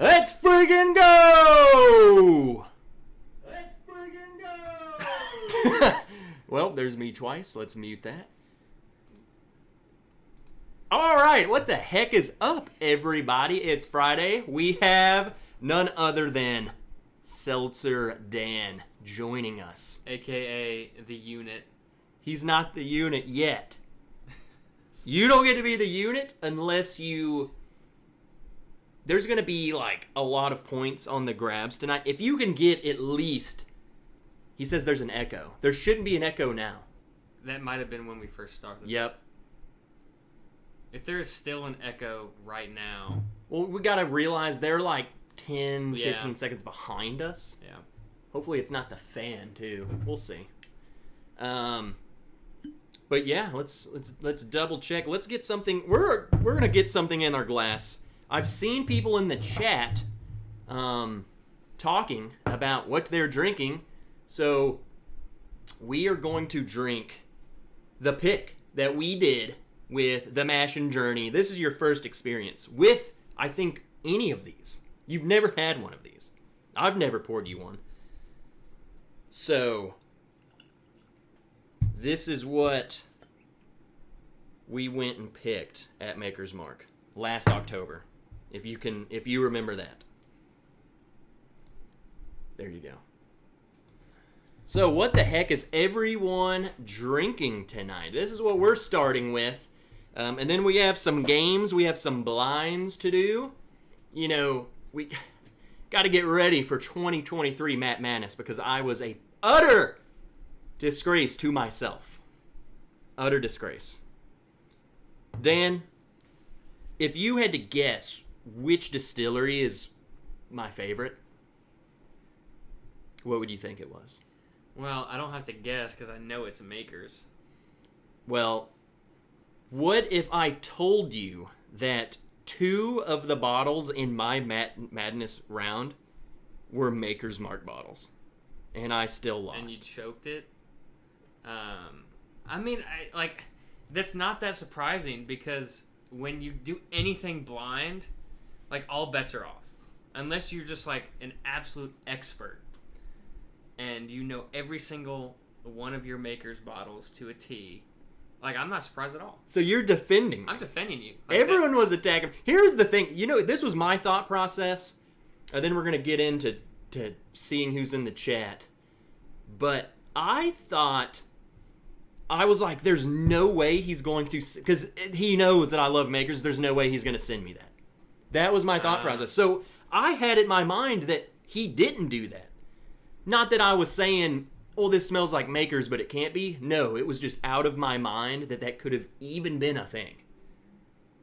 Let's friggin' go! Let's friggin' go! Well, there's me twice. Let's mute that. All right, what the heck is up, everybody? It's Friday. We have none other than Seltzer Dan joining us. AKA the unit. He's not the unit yet. You don't get to be the unit unless you... There's going to be, like, a lot of points on the grabs tonight. If you can get at least... He says there's an echo. There shouldn't be an echo now. That might have been when we first started. Yep. If there is still an echo right now... Well, we got to realize they're, like, 10, 15 seconds behind us. Yeah. Hopefully it's not the fan, too. We'll see. But yeah, let's double check. Let's get something. We're gonna get something in our glass. I've seen people in the chat talking about what they're drinking, so we are going to drink the pick that we did with the Mash and Journey. This is your first experience with, I think, any of these. You've never had one of these. I've never poured you one. So this is what we went and picked at Maker's Mark last October. If you remember that. There you go. So what the heck is everyone drinking tonight? This is what we're starting with. And then we have some games. We have some blinds to do. You know, we got to get ready for 2023 Matt Madness because I was a utter disgrace to myself. Utter disgrace. Dan, if you had to guess which distillery is my favorite, what would you think it was? Well, I don't have to guess because I know it's Maker's. Well, what if I told you that 2 of the bottles in my Madness round were Maker's Mark bottles, and I still lost? And you choked it? I mean, that's not that surprising because when you do anything blind, like, all bets are off. Unless you're just, like, an absolute expert and you know every single one of your Maker's bottles to a T. Like, I'm not surprised at all. So you're defending me. I'm defending you. Like, everyone was attacking. Here's the thing. You know, this was my thought process. And then we're going to get into seeing who's in the chat. But I thought... I was like, there's no way he's going to... Because he knows that I love Makers. There's no way he's going to send me that. That was my thought process. So I had in my mind that he didn't do that. Not that I was saying, oh, this smells like Makers, but it can't be. No, it was just out of my mind that could have even been a thing.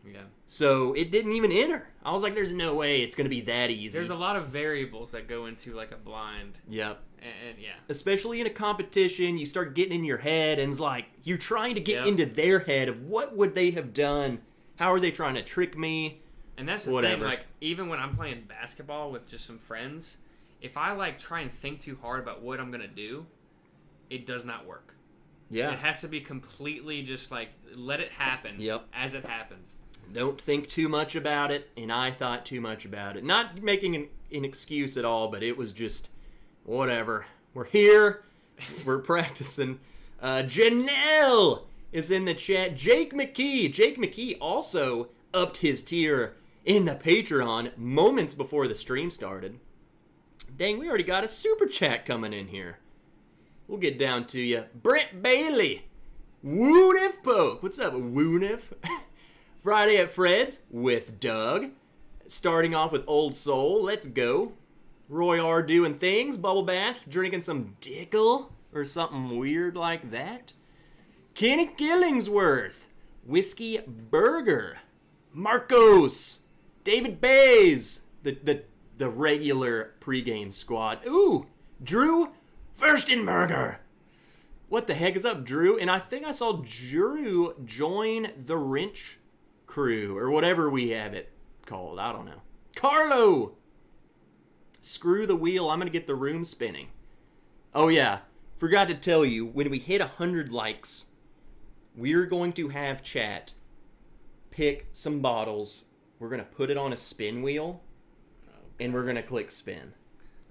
Yeah. So it didn't even enter. I was like, there's no way it's going to be that easy. There's a lot of variables that go into, like, a blind. Yep. And yeah. Especially in a competition, you start getting in your head, and it's like, you're trying to get into their head of what would they have done? How are they trying to trick me? And that's the thing, like, even when I'm playing basketball with just some friends, if I, like, try and think too hard about what I'm going to do, it does not work. Yeah. It has to be completely just, like, let it happen as it happens. Don't think too much about it, and I thought too much about it. Not making an excuse at all, but it was just, whatever. We're here. We're practicing. Janelle is in the chat. Jake McKee also upped his tier in the Patreon moments before the stream started. Dang, we already got a super chat coming in here. We'll get down to you. Brent Bailey. Woonif Poke. What's up, Woonif? Friday at Fred's with Doug. Starting off with Old Soul. Let's go. Roy R. doing things. Bubble bath. Drinking some Dickel or something weird like that. Kenny Killingsworth. Whiskey Burger. Marcos. David Bays. The regular pregame squad. Ooh. Drew Furstenberger. What the heck is up, Drew? And I think I saw Drew join the wrench crew, or whatever we have it called. I don't know. Carlo! Screw the wheel. I'm going to get the room spinning. Oh, yeah. Forgot to tell you, when we hit 100 likes, we're going to have chat pick some bottles. We're going to put it on a spin wheel. and we're gonna click spin.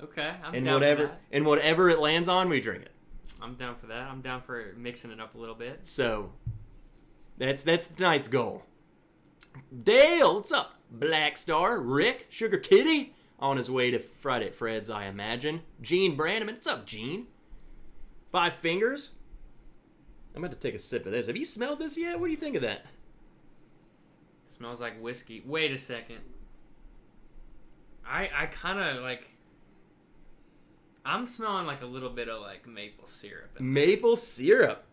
Okay, I'm And down whatever for that. and whatever it lands on, we drink it. I'm down for that. I'm down for mixing it up a little bit. So that's tonight's goal. Dale, what's up? Black Star, Rick, Sugar Kitty, on his way to Friday at Fred's, I imagine. Gene Brannaman, what's up, Gene? Five Fingers. I'm about to take a sip of this. Have you smelled this yet? What do you think of that? It smells like whiskey. Wait a second. I kind of like. I'm smelling like a little bit of like maple syrup. Maple syrup.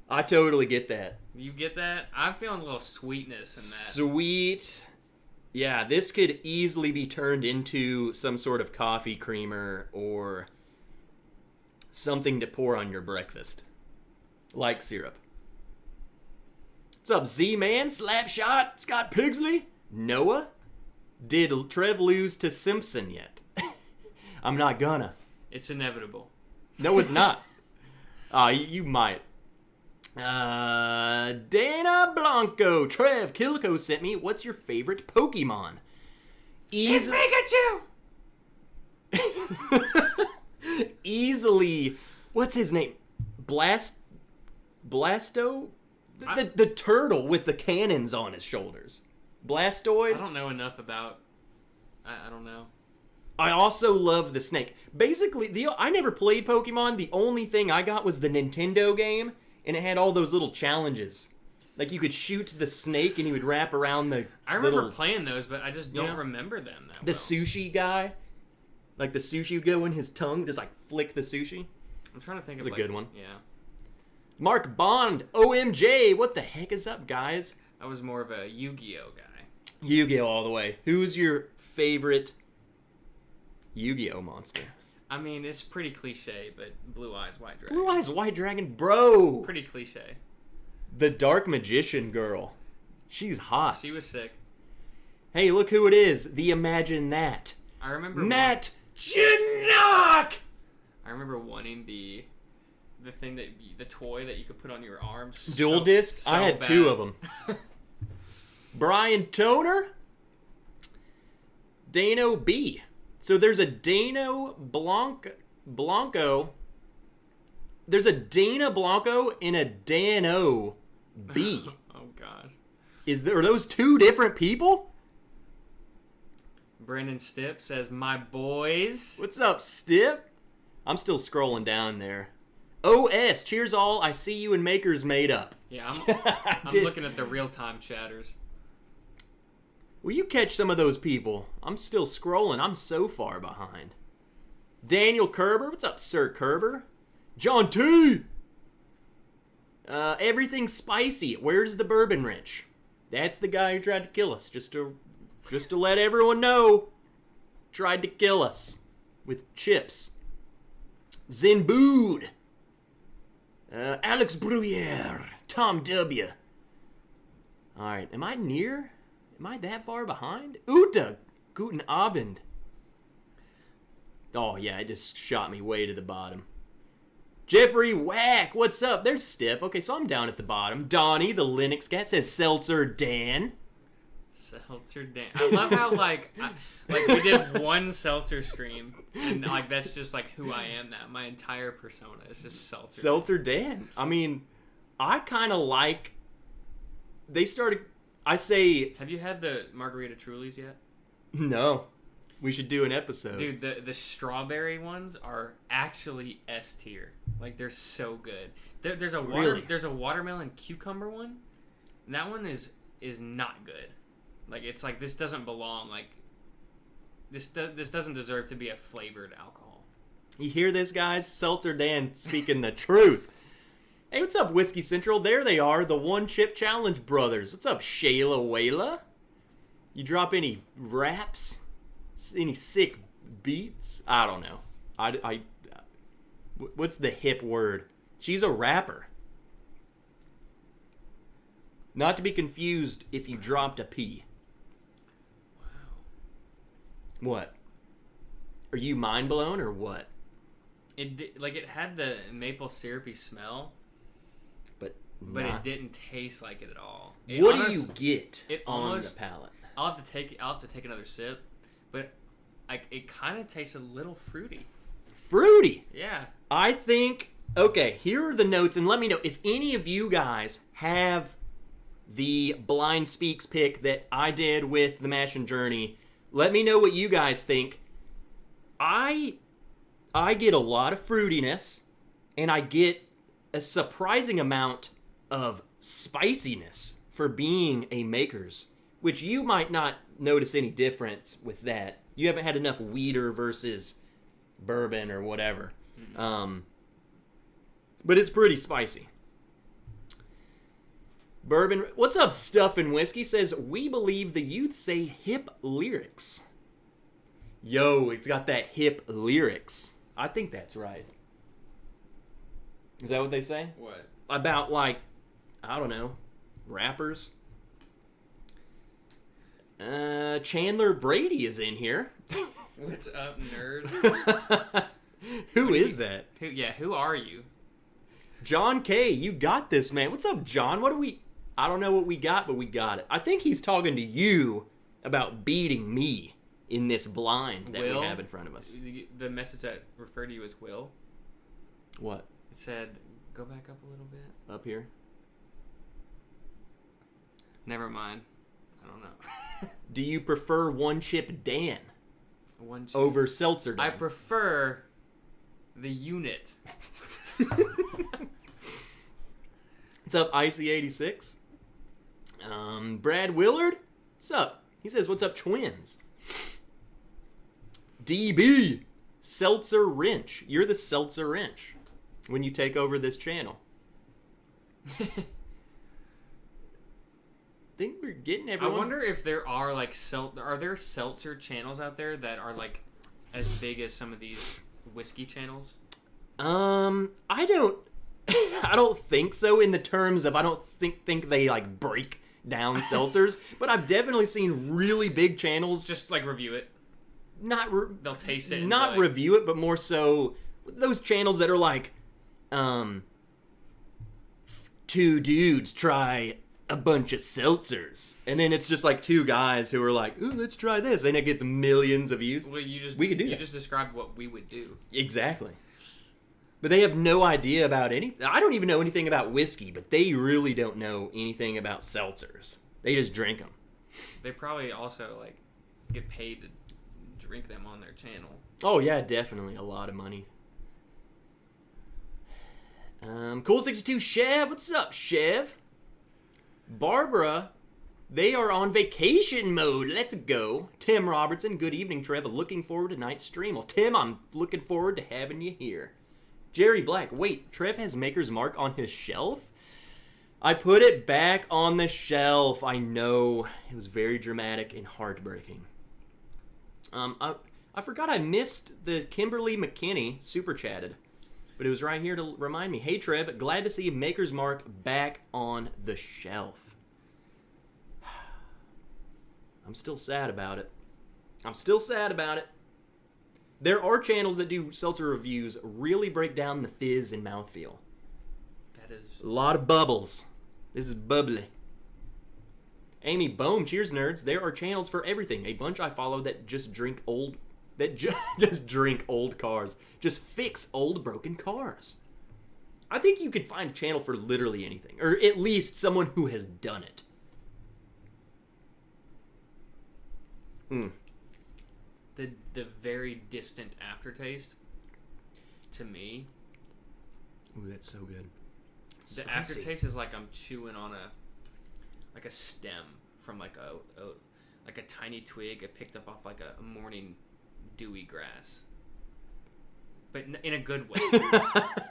I totally get that. You get that? I'm feeling a little sweetness in that. Sweet. Yeah, this could easily be turned into some sort of coffee creamer or something to pour on your breakfast. Like syrup. What's up, Z-Man? Slapshot? Scott Pigsley? Noah? Did Trev lose to Simpson yet? I'm not gonna. It's inevitable. No, it's not. You might. Dana Blanco. Trev, Killico sent me. What's your favorite Pokemon? It's Pikachu! Easily. What's his name? Blasto? The turtle with the cannons on his shoulders. Blastoid? I don't know enough about... I don't know. I also love the snake. Basically, I never played Pokemon. The only thing I got was the Nintendo game, and it had all those little challenges. Like, you could shoot the snake, and he would wrap around the I remember playing those, but I just don't remember them that well. The sushi guy. Like, the sushi would go in his tongue, just, like, flick the sushi. I'm trying to think of, It's a good one. Yeah. Mark Bond, OMJ, what the heck is up, guys? I was more of a Yu-Gi-Oh guy. Yu-Gi-Oh all the way. Who's your favorite Yu-Gi-Oh monster? I mean, it's pretty cliche, but Blue Eyes White Dragon. Blue Eyes White Dragon, bro. Pretty cliche. The Dark Magician girl. She's hot. She was sick. Hey, look who it is. The Imagine That. I remember Matt Chinock! I remember wanting the thing the toy that you could put on your arms. Dual disc? I had 2 of them. Brian Toner? Dano B. So there's a Dano Blanco. There's a Dana Blanco and a Dano B. Oh gosh. Are those 2 different people? Brendan Stipp says, "My boys." What's up, Stipp? I'm still scrolling down there. OS, cheers all. I see you in Maker's Made Up. Yeah, I'm looking at the real-time chatters. Will you catch some of those people? I'm still scrolling. I'm so far behind. Daniel Kerber. What's up, Sir Kerber? John T. Everything spicy. Where's the Bourbon Wrench? That's the guy who tried to kill us. Just to let everyone know. Tried to kill us. With chips. Zenbood. Alex Bruyere. Tom W. Alright, am I near? Am I that far behind? Uta! Guten Abend. Oh, yeah, it just shot me way to the bottom. Jeffrey Whack, what's up? There's Stip. Okay, so I'm down at the bottom. Donnie, the Linux cat, says Seltzer Dan. Seltzer Dan. I love how, we did one Seltzer stream, and, that's just, who I am now. My entire persona is just Seltzer. Seltzer Dan. I mean, I kind of like... They started... I say... Have you had the Margarita Trulies yet? No. We should do an episode. Dude, the strawberry ones are actually S tier. They're so good. There's a watermelon cucumber one, and that one is not good. It's this doesn't belong. This doesn't deserve to be a flavored alcohol. You hear this, guys? Seltzer Dan speaking the truth. Hey, what's up, Whiskey Central? There they are, the One Chip Challenge brothers. What's up, Shayla Wayla? You drop any raps? Any sick beats? I don't know. What's the hip word? She's a rapper. Not to be confused if you dropped a P. Wow. What? Are you mind blown or what? It had the maple syrupy smell. But it didn't taste like it at all. What do you get on the palate? I'll have to take another sip, but like it kind of tastes a little fruity. Fruity. Yeah. I think. Okay, here are the notes, and let me know if any of you guys have the Blind Speaks pick that I did with the Mash and Journey. Let me know what you guys think. I get a lot of fruitiness, and I get a surprising amount of spiciness for being a Maker's, which you might not notice any difference with that. You haven't had enough Weeder versus bourbon or whatever. But it's pretty spicy. Bourbon, what's up, Stuff and Whiskey, says, we believe the youth say hip lyrics. Yo, it's got that hip lyrics. I think that's right. Is that what they say? What? About, like, I don't know, rappers? Chandler Brady is in here. What's up, nerd? Who is that? Who are you? John K, you got this, man. What's up, John? I don't know what we got, but we got it. I think he's talking to you about beating me in this blind that we have in front of us. The message that referred to you as Will? What? It said, go back up a little bit. Up here? Never mind. I don't know. Do you prefer One Chip Dan One chip. over Seltzer Dan? I prefer the unit. What's up, Icy86? Brad Willard? What's up? He says, what's up, twins? DB, Seltzer Wrench. You're the Seltzer Wrench when you take over this channel. Think we're getting everyone. I wonder if there are like are there seltzer channels out there that are like as big as some of these whiskey channels? I don't think so in the terms of I don't think they like break down seltzers, but I've definitely seen really big channels Just like review it. They'll taste it. Not like, review it, but more so those channels that are like, two dudes try a bunch of seltzers, and then it's just like two guys who are like, ooh, let's try this, and it gets millions of views. Well, we could do you that. just described what we would do. Exactly. But they have no idea about anything. I don't even know anything about whiskey, but they really don't know anything about seltzers. They just drink them. They probably also like get paid to drink them on their channel. Oh yeah, definitely a lot of money. Cool62 Chev, what's up, Chev? Barbara, they are on vacation mode. Let's go. Tim Robertson, good evening, Trev. Looking forward to tonight's stream. Well, Tim, I'm looking forward to having you here. Jerry Black, wait, Trev has Maker's Mark on his shelf? I put it back on the shelf. I know. It was very dramatic and heartbreaking. I forgot I missed the Kimberly McKinney super chatted. But it was right here to remind me. Hey, Trev, glad to see Maker's Mark back on the shelf. I'm still sad about it. There are channels that do seltzer reviews really break down the fizz and mouthfeel. That is A lot of bubbles. This is bubbly. Amy Bohm, cheers, nerds. There are channels for everything. A bunch I follow that just drink old... just drink old cars. Just fix old broken cars. I think you could find a channel for literally anything. Or at least someone who has done it. the very distant aftertaste to me. Ooh, that's so good. It's the spicy. aftertaste is like I'm chewing on a stem from like a tiny twig I picked up off like a morning dewy grass. But in a good way.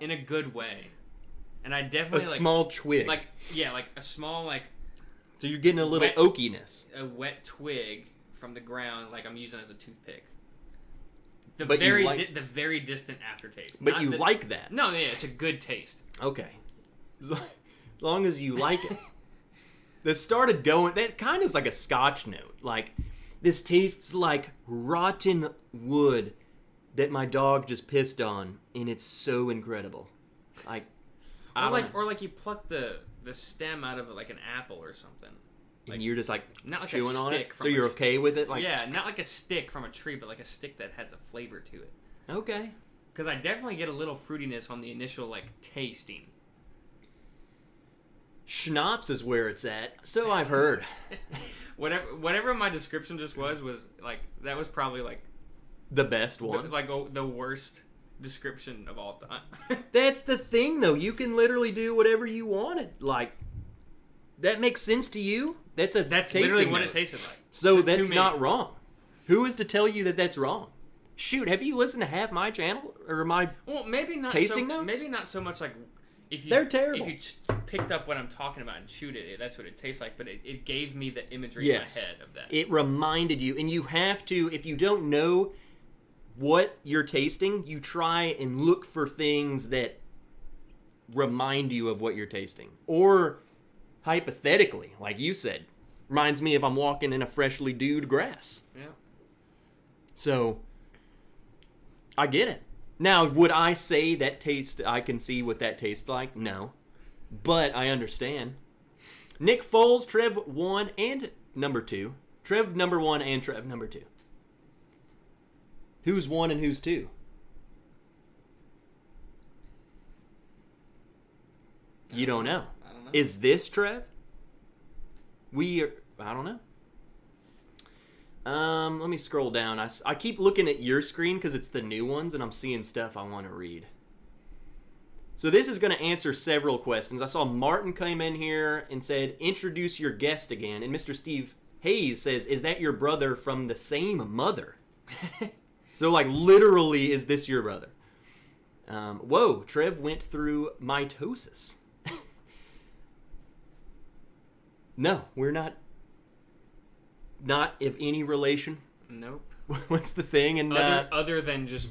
In a good way. And I definitely a small twig. like a small like so you're getting a little wet, oakiness. A wet twig from the ground like I'm using as a toothpick. The very distant aftertaste. But you like that. No, yeah, it's a good taste. Okay. As long as you like it. That started going, that kind of is like a Scotch note. Like, this tastes like rotten wood that my dog just pissed on, and it's so incredible. Like, or like you pluck the stem out of like an apple or something. And you're just like not like chewing a on stick it? So you're okay with it? Like, yeah, not like a stick from a tree, but like a stick that has a flavor to it. Okay. Because I definitely get a little fruitiness on the initial, like, tasting. Schnapps is where it's at. So I've heard. Whatever my description just was like, that was probably, like... The best one? The worst description of all time. That's the thing, though. You can literally do whatever you wanted. Like, that makes sense to you? That's literally what it tasted like. So that's not wrong. Who is to tell you that that's wrong? Shoot, have you listened to half my channel or my maybe not tasting notes? Maybe not so much like if you they're terrible. If you picked up what I'm talking about and chewed it, that's what it tastes like. But it gave me the imagery in my head of that. It reminded you, and you have to. If you don't know what you're tasting, you try and look for things that remind you of what you're tasting, or hypothetically, like you said, reminds me if I'm walking in a freshly dewed grass. Yeah. So, I get it. Now, would I say that taste, I can see what that tastes like? No. But I understand. Nick Foles, Trev 1 and number 2. Trev number 1 and Trev number 2. Who's 1 and who's 2? You don't know. I don't know. Is this Trev? I don't know. Let me scroll down. I keep looking at your screen because it's the new ones and I'm seeing stuff I want to read. So this is going to answer several questions. I saw Martin come in here and said, introduce your guest again. And Mr. Steve Hayes says, is that your brother from the same mother? So like literally, is this your brother? Whoa, Trev went through mitosis. No, we're not of any relation. Nope. What's the thing? And other than just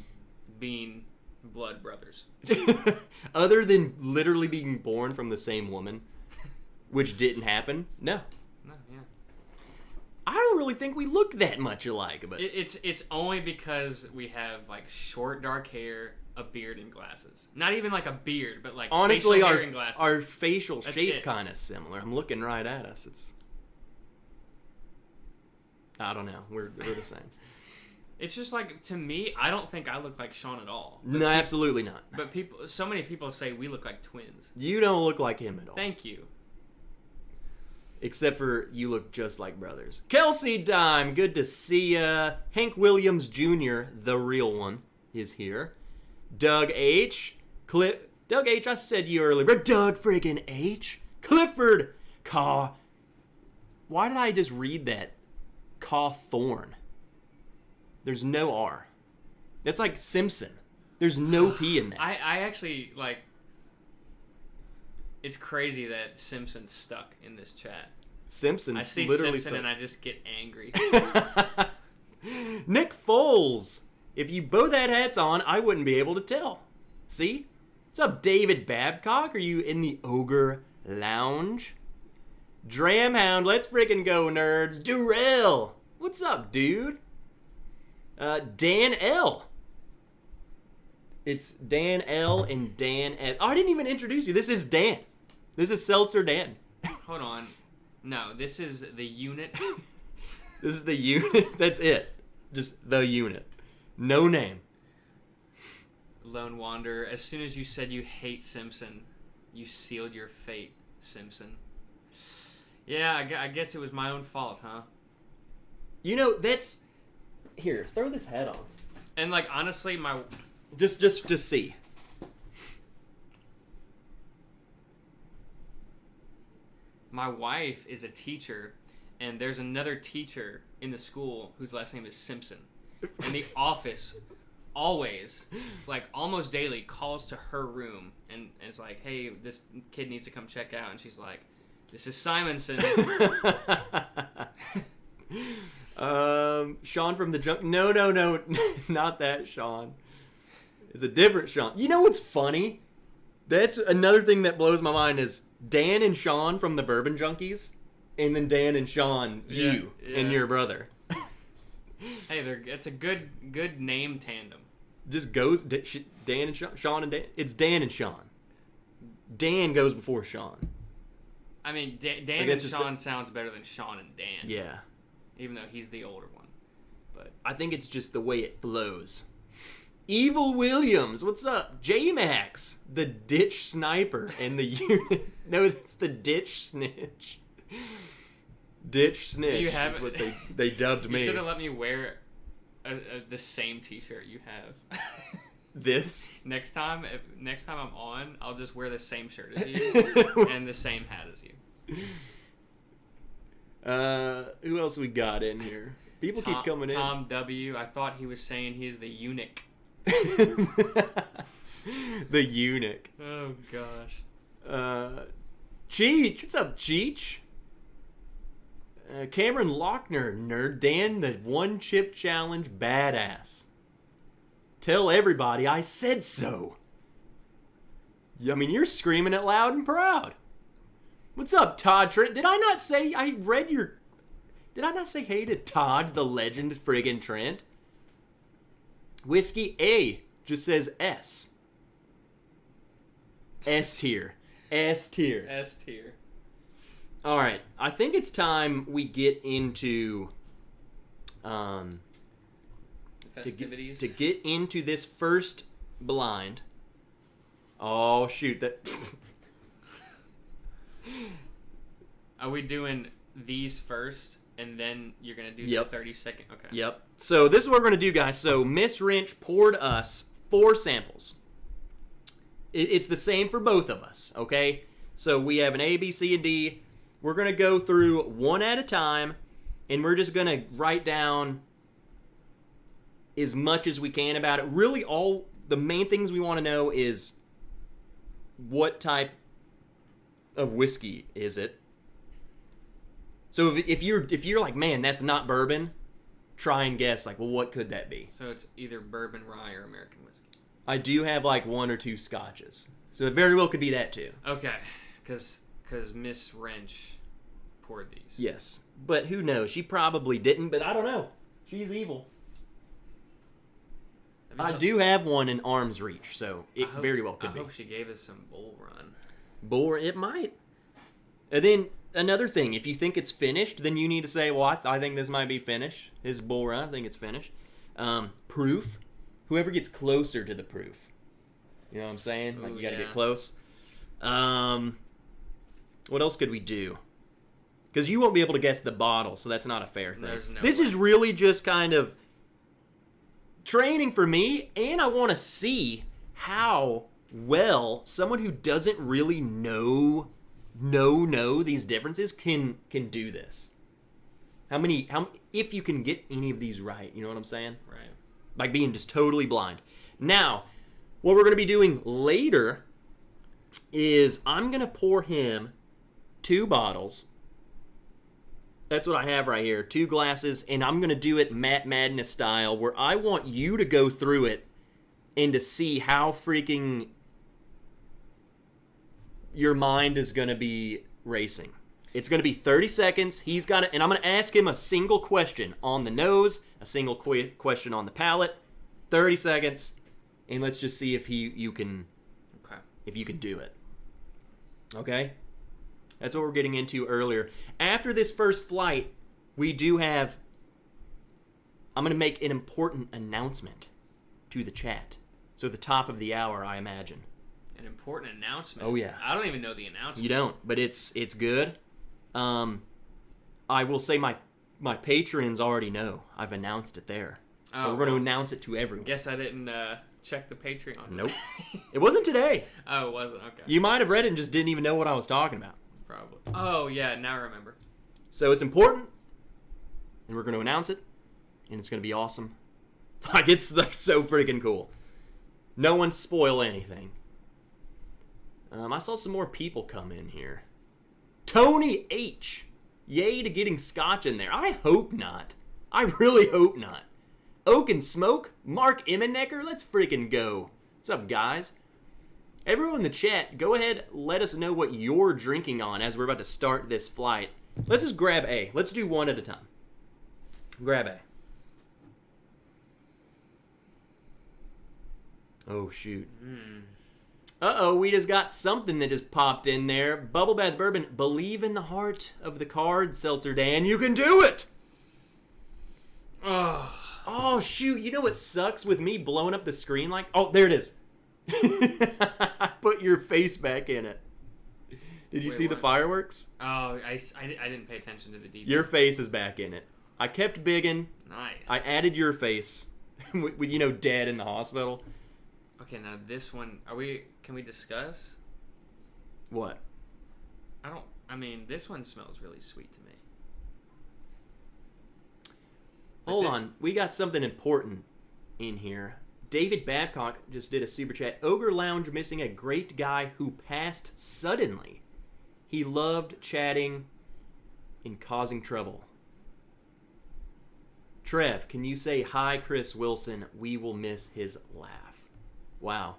being blood brothers. Other than literally being born from the same woman, which didn't happen. No. No, yeah. I don't really think we look that much alike, but it's only because we have like short dark hair, a beard, and glasses. Not even like a beard, but like honestly, facial hair and glasses. Our facial shape kind of similar. I'm looking right at us. I don't know. We're the same. It's just like, to me, I don't think I look like Sean at all. But no, absolutely not. But so many people say we look like twins. You don't look like him at all. Thank you. Except for you look just like brothers. Kelsey Dime, good to see ya. Hank Williams Jr., the real one, is here. Doug H. Doug H, I said you earlier, but Doug friggin' H. Clifford Caw. Why did I just read that? Cawthorn. There's no R. That's like Simpson. There's no P in that. I actually, like... It's crazy that Simpson's stuck in this chat. Simpson's I see literally Simpson stuck. and I just get angry. Nick Foles. If you both had hats on, I wouldn't be able to tell. See? What's up, David Babcock? Are you in the Ogre Lounge? Dramhound, let's freaking go, nerds. Durrell. What's up, dude? Dan L. It's Dan L and Dan L. Oh, I didn't even introduce you. This is Dan. This is Seltzer Dan. Hold on. No, this is the unit. This is the unit. That's it. Just the unit. No name. Lone Wanderer, as soon as you said you hate Simpson, you sealed your fate, Simpson. Yeah, I guess it was my own fault, huh? You know, that's... Here, throw this hat on. And, like, honestly, my... Just see. My wife is a teacher, and there's another teacher in the school whose last name is Simpson. And the office always, like almost daily, calls to her room and is like, hey, this kid needs to come check out. And she's like, this is Simonson. Sean from the junk. No, not that Sean. It's a different Sean. You know what's funny? That's another thing that blows my mind is Dan and Sean from the Bourbon Junkies, and then Dan and Sean, you and your brother. Hey, it's a good name tandem. Just goes Dan and Sean and Dan. It's Dan and Sean. Dan goes before Sean. I mean, Dan Like, and Sean sounds better than Sean and Dan. Yeah. Even though he's the older one. But I think it's just the way it flows. Evil Williams, what's up? J-Max, the ditch sniper, and the unit. No, it's the ditch snitch. Ditch snitch. Do you have is what they dubbed me. You should have let me wear the same T-shirt you have. This next time I'm on, I'll just wear the same shirt as you and the same hat as you. Who else we got in here? People keep coming in. Tom W. I thought he was saying he's the eunuch. The eunuch. Oh gosh. Cheech, what's up, Cheech? Cameron Lochner, Nerd Dan, the one chip challenge badass. Tell everybody I said so. I mean, you're screaming it loud and proud. What's up, Todd Trent? Did I not say hey to Todd, the legend friggin' Trent? Whiskey A just says S. S tier. S tier. S tier. All right, I think it's time we get into festivities. To get into this first blind. Oh shoot! That. Are we doing these first, and then you're gonna do the 30-second? Okay. Yep. So this is what we're gonna do, guys. So Miss Wrench poured us 4 samples. It's the same for both of us. Okay. So we have an A, B, C, and D. We're going to go through one at a time, and we're just going to write down as much as we can about it. Really, all the main things we want to know is what type of whiskey is it. So if you're like, man, that's not bourbon, try and guess, like, well, what could that be? So it's either bourbon, rye, or American whiskey. I do have like 1 or 2 scotches, so it very well could be that too. Okay, because Miss Wrench poured these. Yes, but who knows? She probably didn't, but I don't know. She's evil. I do have one in arm's reach, so it very well could be. I hope she gave us some Bull Run. It might. And then another thing, if you think it's finished, then you need to say, well, I think this might be finished. His Bull Run, I think it's finished. Proof. Whoever gets closer to the proof. You know what I'm saying? Like, you got to get close. What else could we do? Because you won't be able to guess the bottle, so that's not a fair thing. This is really just kind of training for me, and I want to see how well someone who doesn't really know these differences can do this. If you can get any of these right, you know what I'm saying? Right. Like being just totally blind. Now, what we're going to be doing later is I'm going to pour him 2 bottles. That's what I have right here. 2 glasses, and I'm going to do it Matt Madness style, where I want you to go through it and to see how freaking your mind is going to be racing. It's going to be 30 seconds. He's got it, and I'm going to ask him a single question on the nose, a single question on the palate. 30 seconds, and let's just see if you can do it. Okay? That's what we're getting into earlier. After this first flight, we do have... I'm going to make an important announcement to the chat. So at the top of the hour, I imagine. An important announcement? Oh, yeah. I don't even know the announcement. You don't, but it's good. I will say my patrons already know. I've announced it there. Oh, we're going to announce it to everyone. Guess I didn't check the Patreon. Nope. It wasn't today. Oh, it wasn't? Okay. You might have read it and just didn't even know what I was talking about. Probably. Oh, yeah, now I remember. So it's important, and we're going to announce it, and it's going to be awesome. Like, it's like so freaking cool. No one spoil anything. I saw some more people come in here. Tony H. Yay to getting scotch in there. I hope not. I really hope not. Oak and Smoke. Mark Emmenecker. Let's freaking go. What's up, guys? Everyone in the chat, go ahead, let us know what you're drinking on as we're about to start this flight. Let's just grab A. Let's do one at a time. Grab A. Oh, shoot. Uh-oh, we just got something that just popped in there. Bubble Bath Bourbon, believe in the heart of the card, Seltzer Dan. You can do it! Oh, shoot. You know what sucks with me blowing up the screen like... Oh, there it is. Put your face back in it. Did you see the fireworks? Oh, I didn't pay attention to the details. Your face is back in it. I kept biggin'. Nice. I added your face. with, dead in the hospital. Okay, now this one, can we discuss? What? This one smells really sweet to me. Hold on. We got something important in here. David Babcock just did a super chat. Ogre Lounge missing a great guy who passed suddenly. He loved chatting and causing trouble. Trev, can you say hi, Chris Wilson? We will miss his laugh. Wow.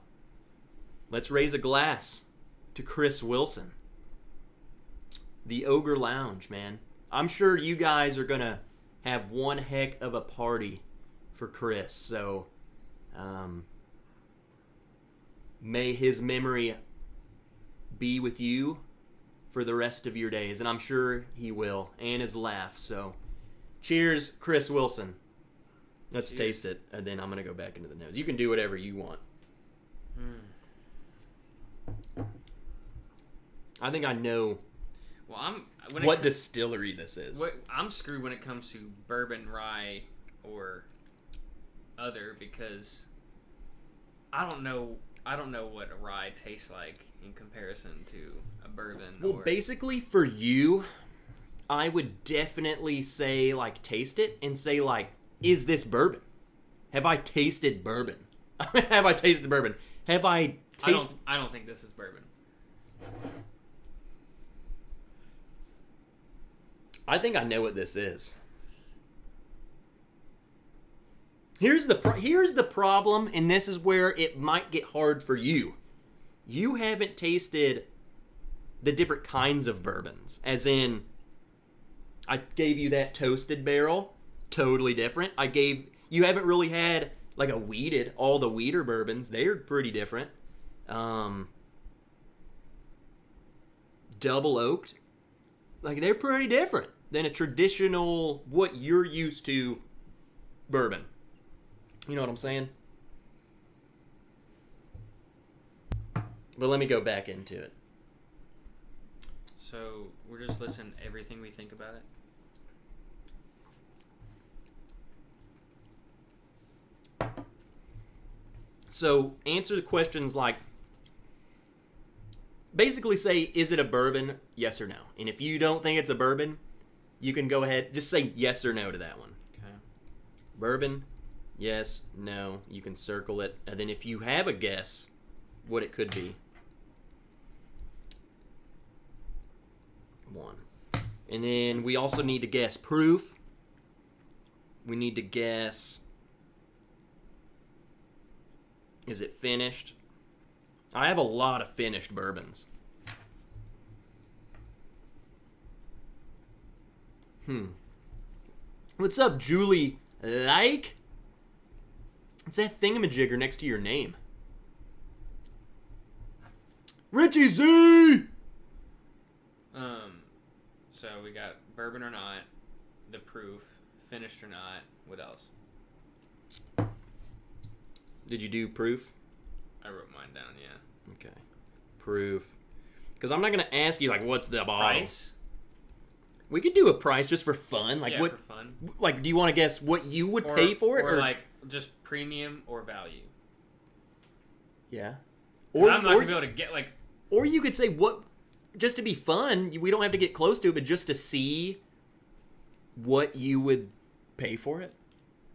Let's raise a glass to Chris Wilson. The Ogre Lounge, man. I'm sure you guys are going to have one heck of a party for Chris. So, may his memory be with you for the rest of your days. And I'm sure he will. And his laugh. So, cheers, Chris Wilson. Let's taste it. And then I'm going to go back into the nose. You can do whatever you want. I think I know what distillery this is. I'm screwed when it comes to bourbon, rye, or other because I don't know what a rye tastes like in comparison to a bourbon. Well, basically for you, I would definitely say like taste it and say like, is this bourbon? Have I tasted bourbon? Have I tasted bourbon? Have I tasted... I don't think this is bourbon. I think I know what this is. Here's the problem, and this is where it might get hard for you. You haven't tasted the different kinds of bourbons. As in, I gave you that toasted barrel. Totally different. You haven't really had... like a wheated, all the wheater bourbons, they're pretty different. Double oaked, like they're pretty different than a traditional, what you're used to, bourbon. You know what I'm saying? But let me go back into it. So we're just listening to everything we think about it? So answer the questions like, basically say, is it a bourbon? Yes or no. And if you don't think it's a bourbon, you can go ahead, just say yes or no to that one. Okay. Bourbon, yes, no. You can circle it. And then if you have a guess what it could be, 1. And then we also need to guess proof. We need to guess, is it finished? I have a lot of finished bourbons. What's up, Julie? Like? It's that thingamajigger next to your name. Richie Z! So we got bourbon or not, the proof, finished or not, what else? Did you do proof? I wrote mine down, yeah. Okay. Proof. Because I'm not going to ask you, like, what's the bottle? Price? We could do a price just for fun. Like, yeah, what, for fun. Like, do you want to guess what you would pay for it? Or, like, just premium or value. Yeah. Or I'm not going to be able to get, like... Or you could say what... Just to be fun, we don't have to get close to it, but just to see what you would pay for it.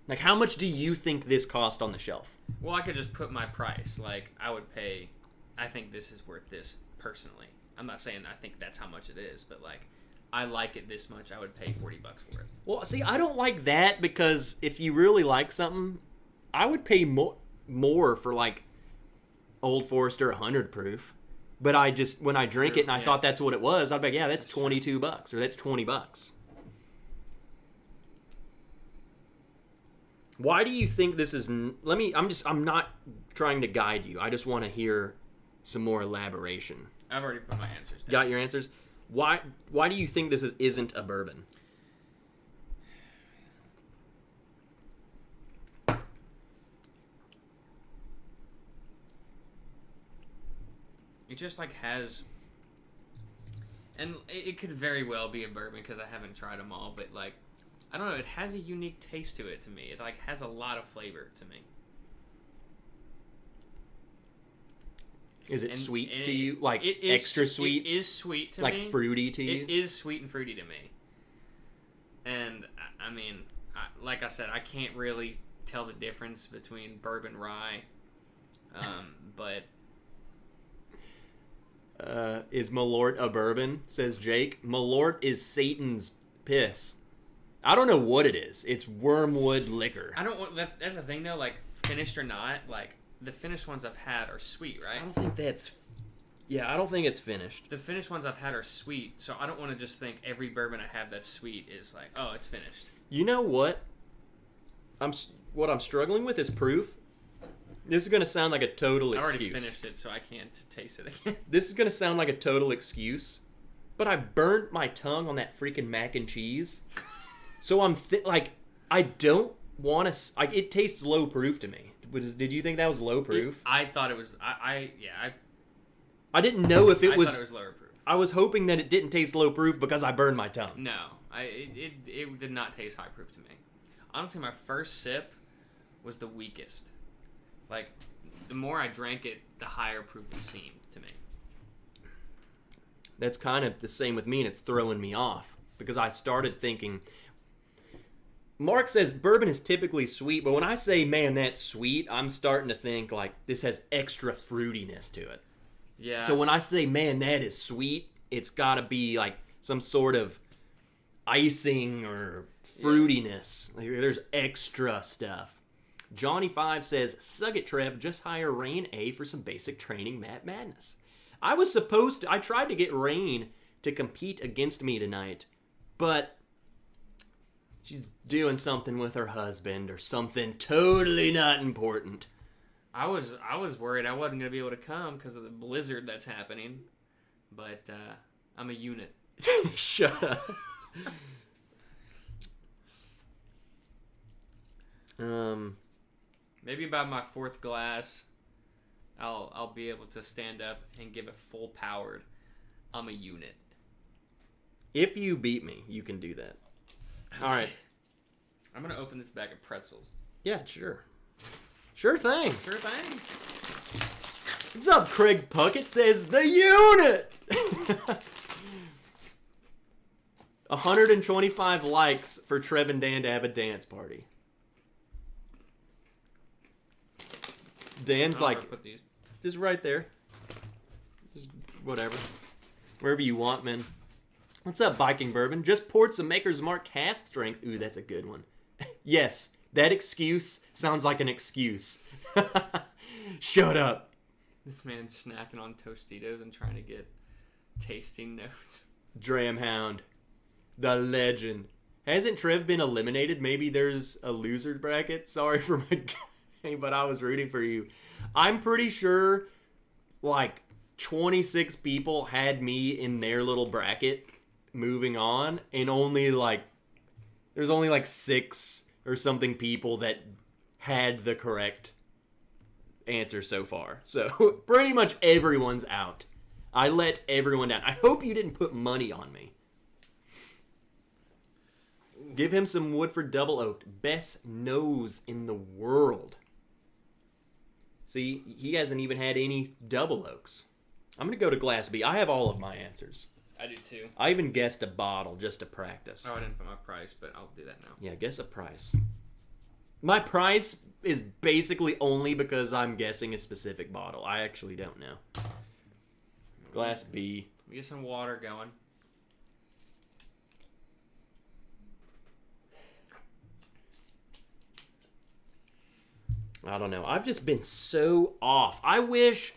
Like, how much do you think this cost on the shelf? Well, I could just put my price. Like, I would pay... I think this is worth this, personally. I'm not saying I think that's how much it is, but, like, I like it this much, I would pay $40 for it. Well, see, I don't like that because if you really like something, I would pay more for, like, Old Forester 100 proof. But I just, when I drink it and I thought that's what it was, I'd be like, yeah, that's $22 or that's $20. Why do you think this is, I'm not trying to guide you. I just want to hear some more elaboration. I've already put my answers down. Got your answers? Why do you think this isn't a bourbon? It just like has, and it could very well be a bourbon because I haven't tried them all, but like, I don't know, it has a unique taste to it to me. It like has a lot of flavor to me. Is it sweet to you? Like extra sweet? It is sweet to me. me. Like fruity to you? It is sweet and fruity to me. And I mean, like I said, I can't really tell the difference between bourbon rye, but. Is Malort a bourbon? Says Jake. Malort is Satan's piss. I don't know what it is. It's wormwood liquor. I don't want. That's the thing though. Like finished or not, like the finished ones I've had are sweet, right? I don't think that's. Yeah, I don't think it's finished. The finished ones I've had are sweet, so I don't want to just think every bourbon I have that's sweet is like, oh, it's finished. You know what? What I'm struggling with is proof. This is going to sound like a total excuse. I already finished it, so I can't taste it again. This is going to sound like a total excuse, but I burnt my tongue on that freaking mac and cheese. So I'm like, I don't want to. Like, it tastes low proof to me. Did you think that was low proof? I thought it was. I didn't know if it was. I thought it was lower proof. I was hoping that it didn't taste low proof because I burned my tongue. No, it did not taste high proof to me. Honestly, my first sip was the weakest. Like, the more I drank it, the higher proof it seemed to me. That's kind of the same with me, and it's throwing me off. Because I started thinking... Mark says bourbon is typically sweet, but when I say, man, that's sweet, I'm starting to think, like, this has extra fruitiness to it. Yeah. So when I say, man, that is sweet, it's got to be, like, some sort of icing or fruitiness. Yeah. Like, there's extra stuff. Johnny5 says, "Suck it, Trev. Just hire Rain A for some basic training, Matt Madness." I tried to get Rain to compete against me tonight, but she's doing something with her husband or something totally not important. I was worried I wasn't going to be able to come because of the blizzard that's happening, but I'm a unit. Shut up. Maybe by my fourth glass, I'll be able to stand up and give it full powered. I'm a unit. If you beat me, you can do that. All right. I'm gonna open this bag of pretzels. Yeah, sure. Sure thing. Sure thing. What's up, Craig Puckett? Says the unit. 125 likes for Trev and Dan to have a dance party. Dan's like, put these. Just right there. Just whatever. Wherever you want, man. What's up, Viking Bourbon? Just poured some Maker's Mark cask strength. Ooh, that's a good one. Yes, that excuse sounds like an excuse. Shut up. This man's snacking on Tostitos and trying to get tasting notes. Dramhound. The legend. Hasn't Trev been eliminated? Maybe there's a loser bracket? Sorry for my... but I was rooting for you. I'm pretty sure like 26 people had me in their little bracket moving on, and there's only like 6 or something people that had the correct answer so far. So pretty much everyone's out. I let everyone down. I hope you didn't put money on me. Give him some Woodford Double Oaked. Best nose in the world. See, he hasn't even had any double oaks. I'm going to go to Glass B. I have all of my answers. I do too. I even guessed a bottle just to practice. Oh, I didn't put my price, but I'll do that now. Yeah, guess a price. My price is basically only because I'm guessing a specific bottle. I actually don't know. Glass B. Let me get some water going. I don't know. I've just been so off. I wish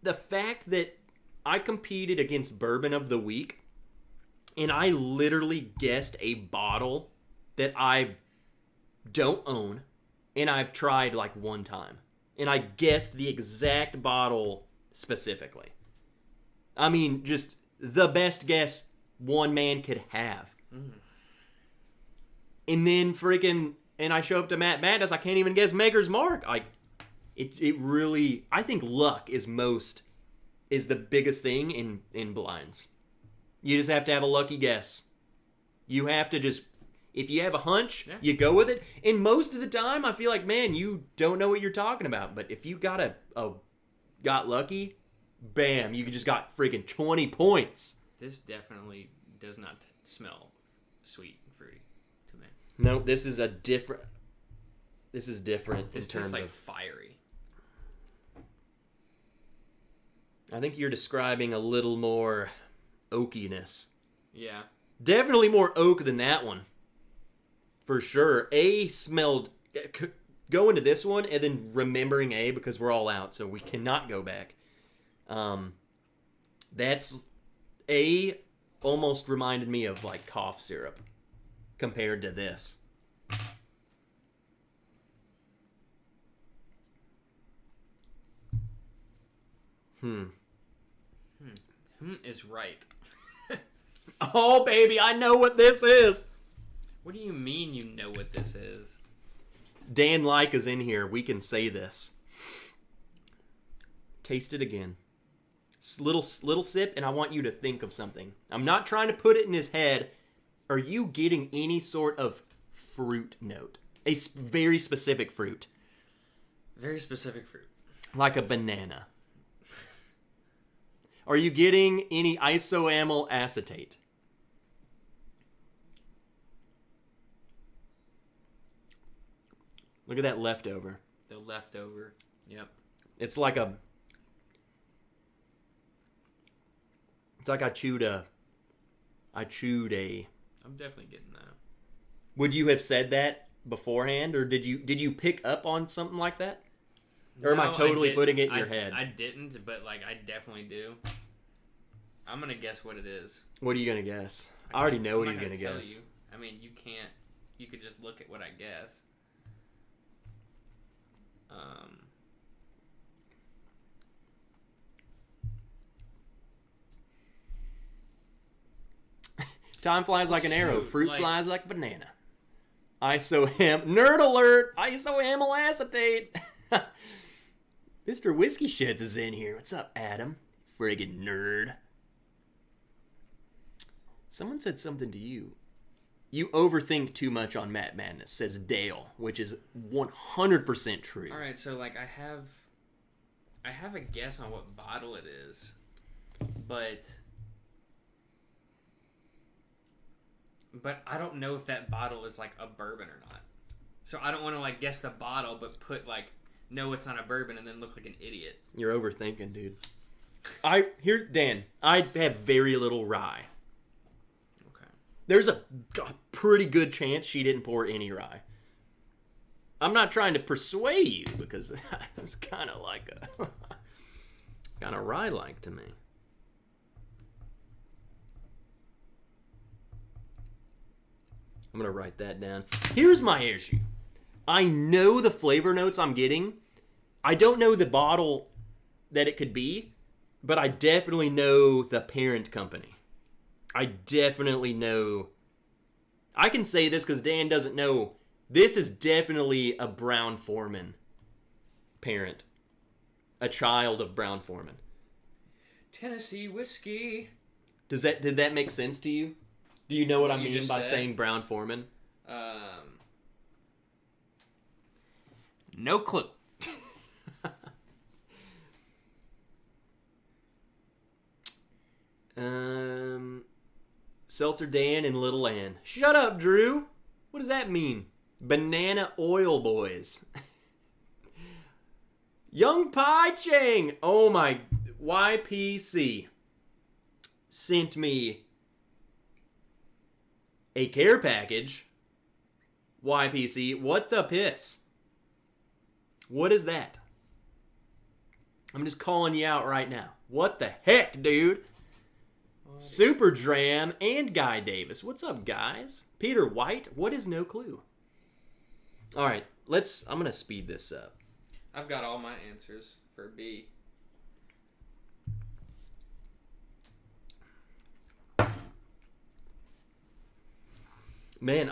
the fact that I competed against Bourbon of the Week and I literally guessed a bottle that I don't own and I've tried like one time. and I guessed the exact bottle specifically. I mean, just the best guess one man could have. Mm. And then and I show up to Matt Madness, I can't even guess Maker's Mark. It really, I think luck is the biggest thing in blinds. You just have to have a lucky guess. You have to just, if you have a hunch, you go with it. And most of the time, I feel like, man, you don't know what you're talking about. But if you got got lucky, bam, you just got freaking 20 points. This definitely does not smell sweet and fruity to me. No, this is different. This tastes like fiery. I think you're describing a little more oakiness. Yeah. Definitely more oak than that one. For sure. A smelled... Go into this one and then remembering A because we're all out, so we cannot go back. That's... A almost reminded me of like cough syrup compared to this. Is right. Oh, baby, I know what this is. What do you mean you know what this is? Dan Like is in here. We can say this. Taste it again. Little sip, and I want you to think of something. I'm not trying to put it in his head. Are you getting any sort of fruit note? A very specific fruit. Very specific fruit. Like a banana. Are you getting any isoamyl acetate? Look at that leftover. The leftover. Yep. It's like I chewed a... I'm definitely getting that. Would you have said that beforehand, or did you pick up on something like that? Or am I totally putting it in your head? I didn't, but like I definitely do. I'm gonna guess what it is. What are you gonna guess? I already know what he's gonna guess. You. I mean, you can't. You could just look at what I guess. Time flies like an arrow. Fruit flies like a banana. Nerd alert! Isoamyl acetate! Mr. Whiskey Sheds is in here. What's up, Adam? Friggin' nerd. Someone said something to you. You overthink too much on Matt Madness, says Dale, which is 100% true. All right, so like I have a guess on what bottle it is, but I don't know if that bottle is like a bourbon or not. So I don't want to like guess the bottle, but put like no, it's not a bourbon, and then look like an idiot. You're overthinking, dude. Dan. I have very little rye. There's a pretty good chance she didn't pour any rye. I'm not trying to persuade you because it's kind of like kind of rye-like to me. I'm going to write that down. Here's my issue. I know the flavor notes I'm getting. I don't know the bottle that it could be, but I definitely know the parent company. I definitely know. I can say this because Dan doesn't know. This is definitely a Brown-Forman parent. A child of Brown-Forman. Tennessee whiskey. Did that make sense to you? Do you know what I mean by saying Brown-Forman? No clue. Seltzer Dan and Little Ann. Shut up, Drew. What does that mean? Banana Oil Boys. Young Pai Chang. Oh my. YPC sent me a care package. YPC. What the piss? What is that? I'm just calling you out right now. What the heck, dude? Super Dram and Guy Davis. What's up, guys? Peter White. What is No Clue? All right, I'm going to speed this up. I've got all my answers for B. Man,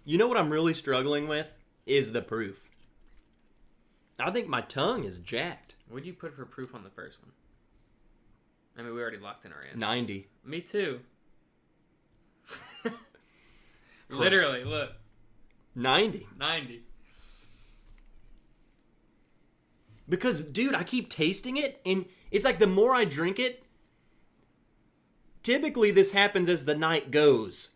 you know what I'm really struggling with is the proof. I think my tongue is jacked. What do you put for proof on the first one? I mean, we already locked in our answers. 90. Me too. Literally, look. 90. 90. Because, dude, I keep tasting it, and it's like the more I drink it, typically this happens as the night goes.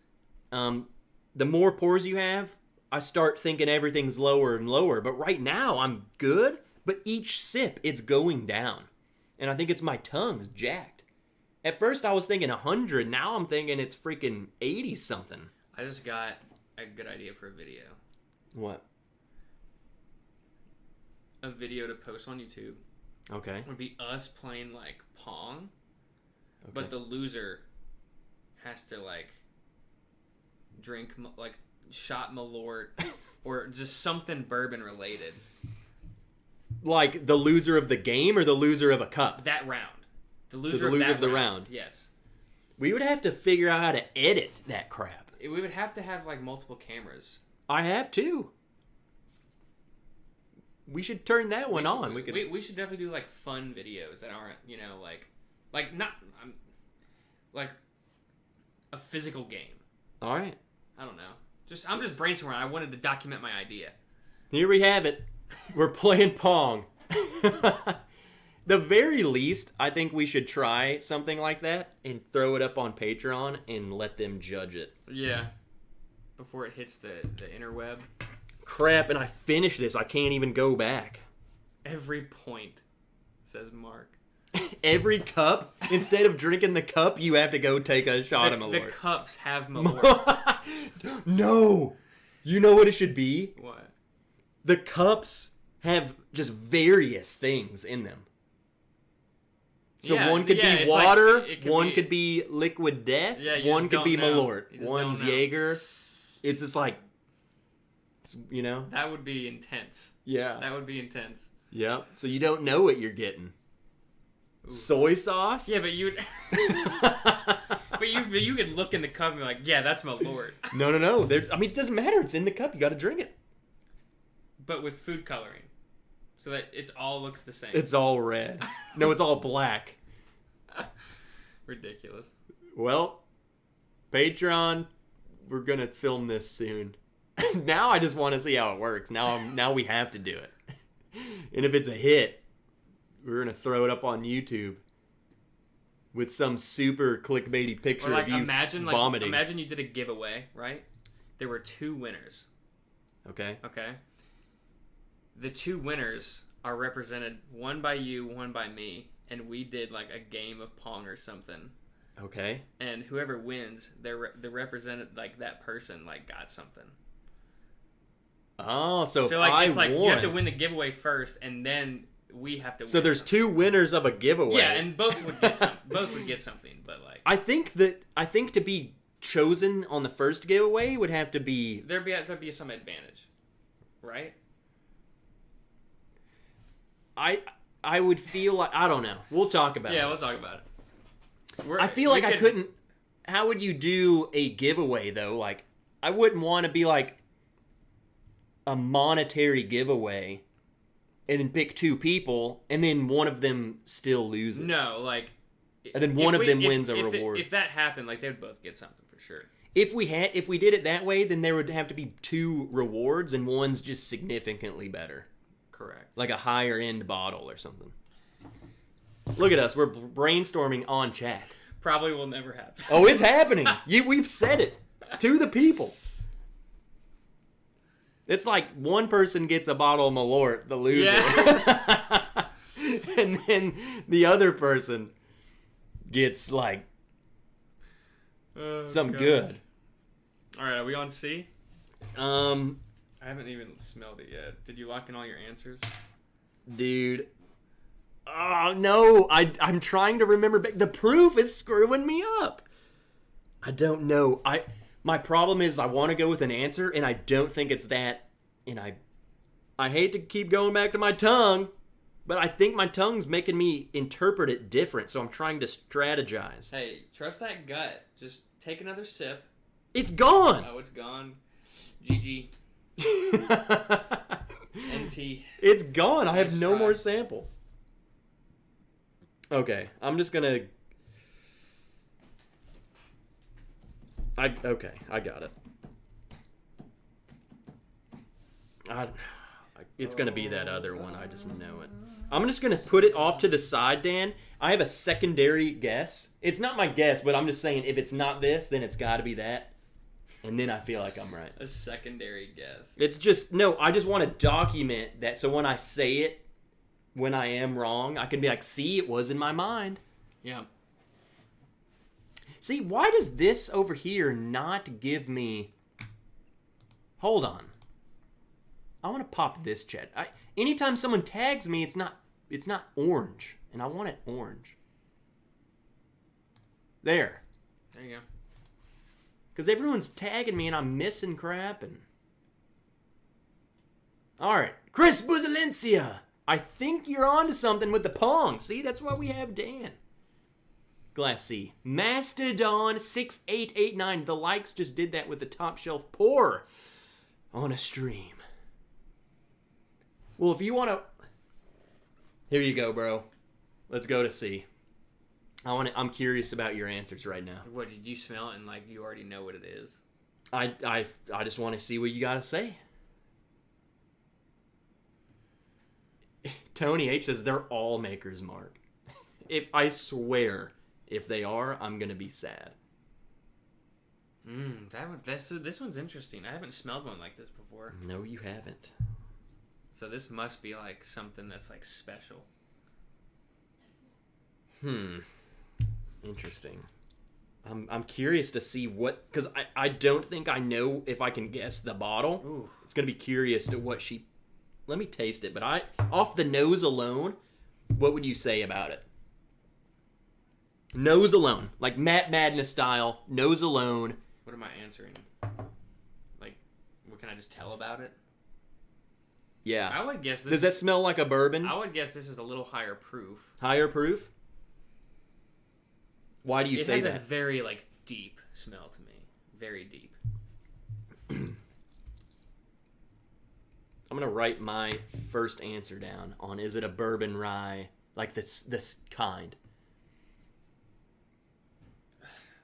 The more pours you have, I start thinking everything's lower and lower. But right now, I'm good, but each sip, it's going down. And I think it's my tongue's jacked. At first, I was thinking 100. Now I'm thinking it's freaking 80-something. I just got a good idea for a video. What? A video to post on YouTube. Okay. Would be us playing, like, Pong. Okay. But the loser has to, like, drink, like, shot Malort or just something bourbon related. Like the loser of the game or the loser of a cup? That round. The loser, so the loser of the round. round. Yes. We would have to figure out how to edit that crap. We would have to have, like, multiple cameras. I have too. We should turn that one on. We should definitely do, like, fun videos that aren't, you know, like not like a physical game. All right. I don't know. I'm just brainstorming. I wanted to document my idea. Here we have it. We're playing Pong. The very least, I think we should try something like that and throw it up on Patreon and let them judge it. Yeah. Before it hits the interweb. Crap, and I finished this. I can't even go back. Every point, says Mark. Every cup, instead of drinking the cup, you have to go take a shot of Malort. The cups have Malort. No! You know what it should be? What? The cups have just various things in them. So one could be water, one could be liquid death, one could be Malort, one's Jaeger. It's just like, you know? That would be intense. Yeah. That would be intense. Yeah. So you don't know what you're getting. Ooh. Soy sauce? Yeah, but you'd... but you could look in the cup and be like, yeah, that's Malort. No. I mean, it doesn't matter. It's in the cup. You got to drink it. But with food coloring. So that it all looks the same. It's all red. No, it's all black. Ridiculous. Well, Patreon, we're going to film this soon. Now I just want to see how it works. Now we have to do it. And if it's a hit, we're going to throw it up on YouTube with some super clickbaity picture of you vomiting. Imagine you did a giveaway, right? There were 2 winners. Okay. The 2 winners are represented, one by you, one by me, and we did like a game of Pong or something. Okay. And whoever wins, the represented, like, that person, like, got something. Oh, so if like, it's like won, you have to win the giveaway first, and then we have to. So there's 2 winners of a giveaway. Yeah, and both would get something, but like. I think to be chosen on the first giveaway would have to be there'd be some advantage, right? I would feel like, I don't know. We'll talk about it. Yeah, we'll talk about it. I feel like I couldn't. How would you do a giveaway though? Like, I wouldn't want to be like a monetary giveaway and then pick 2 people and then one of them still loses. No, like, and then one of them wins a reward. If that happened, like, they would both get something for sure. If we did it that way, then there would have to be 2 rewards and one's just significantly better. Correct. Like a higher end bottle or something. Look at us. We're brainstorming on chat. Probably will never happen. Oh, it's happening. We've said it to the people. It's like one person gets a bottle of Malort, the loser. Yeah. And then the other person gets like some good. All right, are we on C? I haven't even smelled it yet. Did you lock in all your answers? Dude. Oh, no. I'm trying to remember. The proof is screwing me up. I don't know. My problem is I want to go with an answer, and I don't think it's that, and I hate to keep going back to my tongue, but I think my tongue's making me interpret it different, so I'm trying to strategize. Hey, trust that gut. Just take another sip. It's gone! Oh, it's gone. GG. NT. It's gone. I have Nice no try. more sample. Okay, I'm just gonna... Okay, I got it. It's gonna be that other one. I just know it. I'm just gonna put it off to the side, Dan. I have a secondary guess. It's not my guess, but I'm just saying if it's not this, then it's got to be that. And then I feel like I'm right. A secondary guess. It's just no. I just want to document that, so when I say it, when I am wrong, I can be like, "See, it was in my mind." Yeah. See, why does this over here not give me... Hold on. I want to pop this chat. Anytime someone tags me, it's not orange. And I want it orange. There. There you go. Because everyone's tagging me and I'm missing crap. And... Alright. Chris Buzalencia. I think you're onto something with the Pong. See, that's why we have Dan. Glass C. Mastodon6889. The likes just did that with the top shelf pour on a stream. Well, if you want to... Here you go, bro. Let's go to C. I'm curious about your answers right now. What, did you smell it and like you already know what it is? I just want to see what you got to say. Tony H says they're all Maker's Mark. I swear, if they are, I'm going to be sad. This one's interesting. I haven't smelled one like this before. No, you haven't. So this must be like something that's like special. Interesting. I'm curious to see what... Because I don't think I know if I can guess the bottle. Ooh. It's going to be curious to what she... Let me taste it. But off the nose alone, what would you say about it? Nose alone. Like Matt Madness style. Nose alone. What am I answering? Like, what can I just tell about it? Yeah. I would guess this... Does that smell like a bourbon? I would guess this is a little higher proof. Higher proof? Why do you say that? It has a very, like, deep smell to me. Very deep. I'm going to write my first answer down on is it a bourbon rye, like this kind.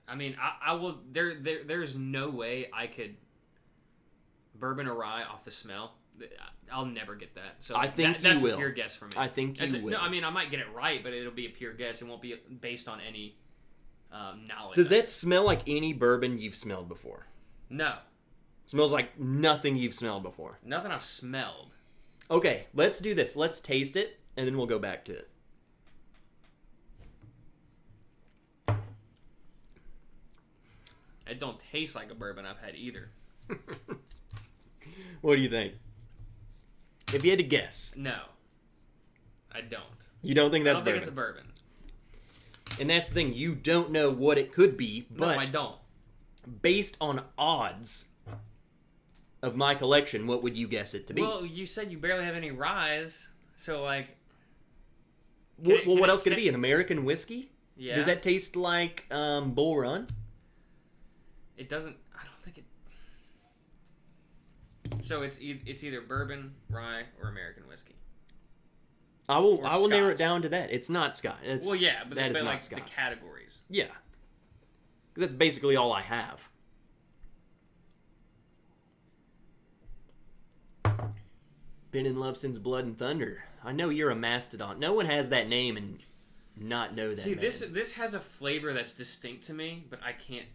I mean, I will... There's no way I could bourbon or rye off the smell. I'll never get that. So I think that's you will. A pure guess for me. I think you will. No, I mean, I might get it right, but it'll be a pure guess. It won't be based on any knowledge. Does that smell like any bourbon you've smelled before? No. Smells like nothing you've smelled before. Nothing I've smelled. Okay, let's do this. Let's taste it, and then we'll go back to it. It don't taste like a bourbon I've had either. What do you think? If you had to guess. No. I don't. You don't think that's I don't think bourbon? it's a bourbon. And that's the thing. You don't know what it could be, but No, I don't. based on odds of my collection, what would you guess it to be? Well, you said you barely have any ryes, so like... What else could it be? An American whiskey? Yeah. Does that taste like Bull Run? It doesn't... I don't think it... So it's either bourbon, rye, or American whiskey. I will Scotch. narrow it down to that. It's not Scotch. Well, yeah, but that is like not Scotch. the categories. Yeah. That's basically all I have. Been in love since Blood and Thunder. I know you're a mastodon. No one has that name and not know that. See, man. this has a flavor that's distinct to me, but I can't.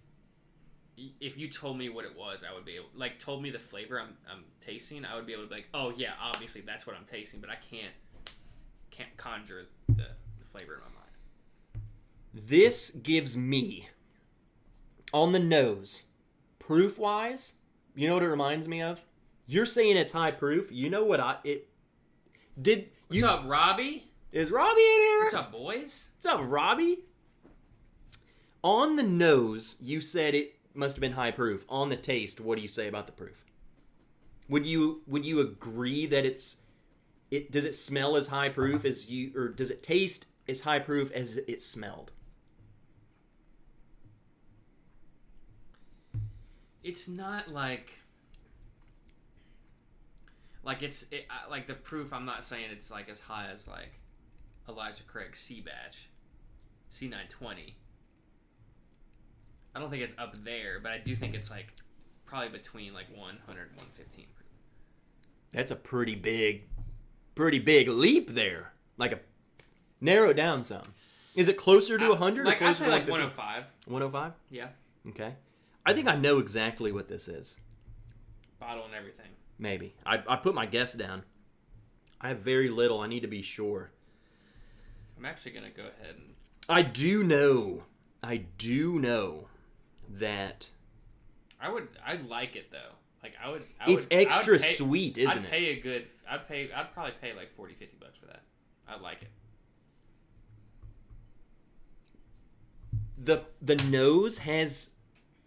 If you told me what it was, I would be able, like, told me the flavor I'm tasting, I would be able to be like, oh yeah, obviously that's what I'm tasting, but I can't conjure the flavor in my mind. This gives me, on the nose, proof wise, you know what it reminds me of? You're saying it's high proof. You know what What's up, Robbie? Is Robbie in here? What's up, boys? What's up, Robbie? On the nose, you said it must have been high proof. On the taste, what do you say about the proof? Would you agree that does it smell as high proof as or does it taste as high proof as it smelled? It's not like like the proof. I'm not saying it's like as high as like Elijah Craig's C batch, C920. I don't think it's up there, but I do think it's like probably between like 100 and 115 proof. That's a pretty big leap there. Narrow it down some. Is it closer to 100 or I'd closer say to like 105? 105? Yeah. Okay. I think I know exactly what this is. Bottle and everything. Maybe. I put my guess down. I have very little. I need to be sure. I'm actually going to go ahead and... I do know that... I like it, though. Like, it's extra sweet, isn't it? I'd probably pay like $40-50 for that. I like it. The nose has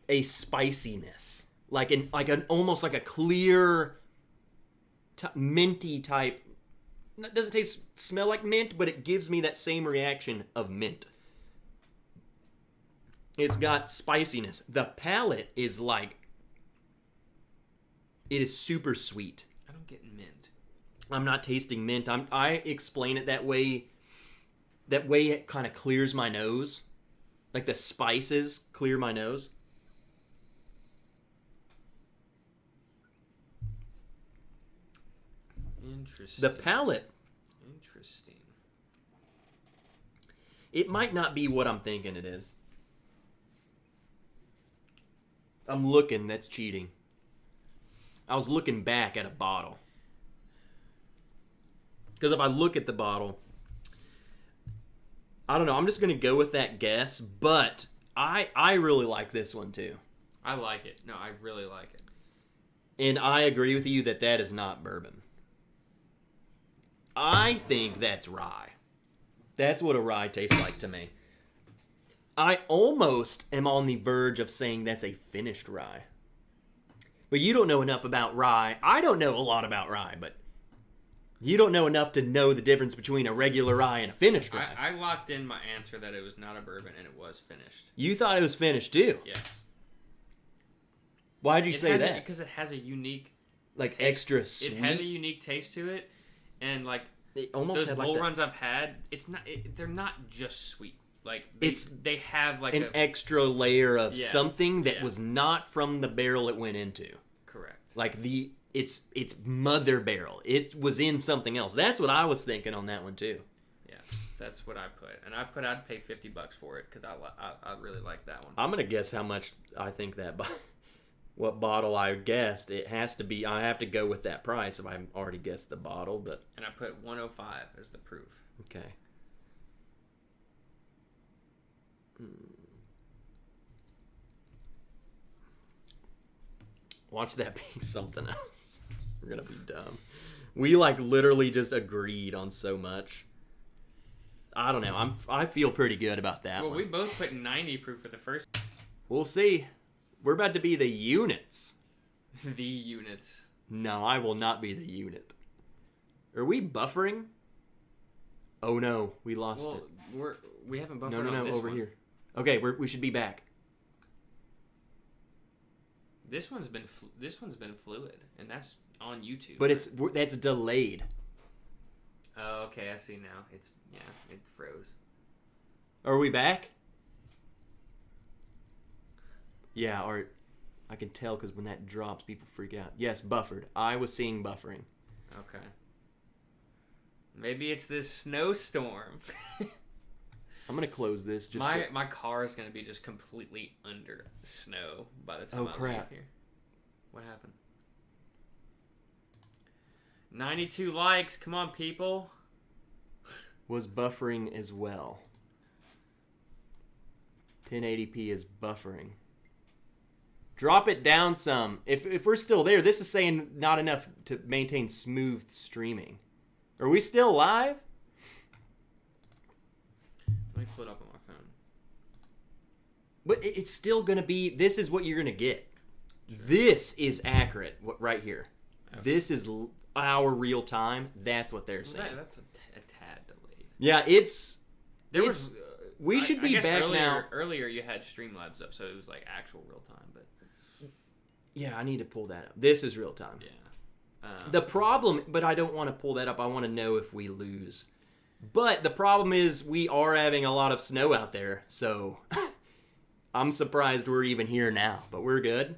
a spiciness. Like an almost like a clear minty type. It doesn't smell like mint, but it gives me that same reaction of mint. It's got spiciness. The palate is like, it is super sweet. I don't get mint. I'm not tasting mint. I explain it that way. That way it kind of clears my nose. Like the spices clear my nose. Interesting. The palate. Interesting. It might not be what I'm thinking it is. I'm looking. That's cheating. I was looking back at a bottle. Because if I look at the bottle, I don't know. I'm just going to go with that guess. But I really like this one too. I like it. No, I really like it. And I agree with you that is not bourbon. I think that's rye. That's what a rye tastes like to me. I almost am on the verge of saying that's a finished rye. But you don't know enough about rye. I don't know a lot about rye, but you don't know enough to know the difference between a regular rye and a finished rye. I locked in my answer that it was not a bourbon and it was finished. You thought it was finished too? Yes. Why'd you say that? Because it has a unique... Like taste. Extra sweet? It has a unique taste to it. And like it almost those bull runs I've had, they're not just sweet. Like they have like an extra layer of yeah, something that was not from the barrel it went into. Correct. Like its mother barrel. It was in something else. That's what I was thinking on that one too. Yes, that's what I put, and I'd pay $50 for it because I really like that one. I'm gonna guess how much I think that. What bottle I guessed, it has to be. I have to go with that price if I already guessed the bottle, but. And I put 105 as the proof. Okay. Watch that be something else. We're gonna be dumb. We like literally just agreed on so much. I don't know. I feel pretty good about that. Well, one. we both put 90 proof for the first. We'll see. We're about to be the units. The units. No, I will not be the unit. Are we buffering? Oh no, we lost it. We haven't buffered. No, this over one. here. Okay, we should be back. This one's been fluid, and that's on YouTube. But that's delayed. Oh, okay, I see now. It froze. Are we back? Yeah, or I can tell because when that drops, people freak out. Yes, buffered. I was seeing buffering. Okay. Maybe it's this snowstorm. I'm gonna close this. Just my car is gonna be just completely under snow by the time I leave here. What happened? 92 likes. Come on, people. Was buffering as well. 1080p is buffering. Drop it down some. If we're still there, this is saying not enough to maintain smooth streaming. Are we still live? Let me pull it up on my phone. But it's still going to be, this is what you're going to get. This is accurate right here. Okay. This is our real time. That's what they're Well, saying. that's a tad delayed. Yeah, There was. we should be back now. Earlier, you had Streamlabs up, so it was like actual real time. But Yeah, I need to pull that up. This is real time. yeah. The problem, but I don't want to pull that up. I want to know if we lose. But the problem is we are having a lot of snow out there, so I'm surprised we're even here now. But we're good.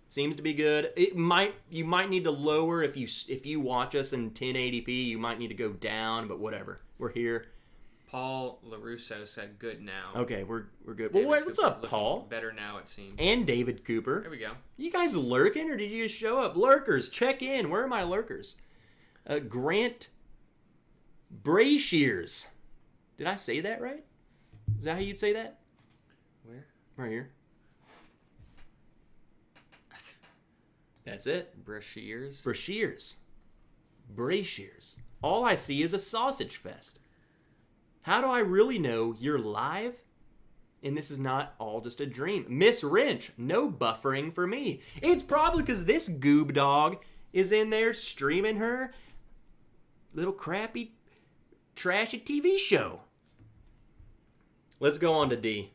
Seems to be good. You might need to lower if you watch us in 1080p. You might need to go down, but whatever. We're here. Paul LaRusso said good now. Okay, we're good. David Well, what's Cooper up, looking Paul? Better now, it seems. And David Cooper. There we go. You guys lurking, or did you just show up? Lurkers, check in. Where are my lurkers? Grant Brashears. Did I say that right? Is that how you'd say that? Where? Right here. That's it. Brashears. Brashears. All I see is a sausage fest. How do I really know you're live? And this is not all just a dream. Miss Wrench, no buffering for me. It's probably because this goob dog is in there streaming her little crappy, trashy TV show. Let's go on to D.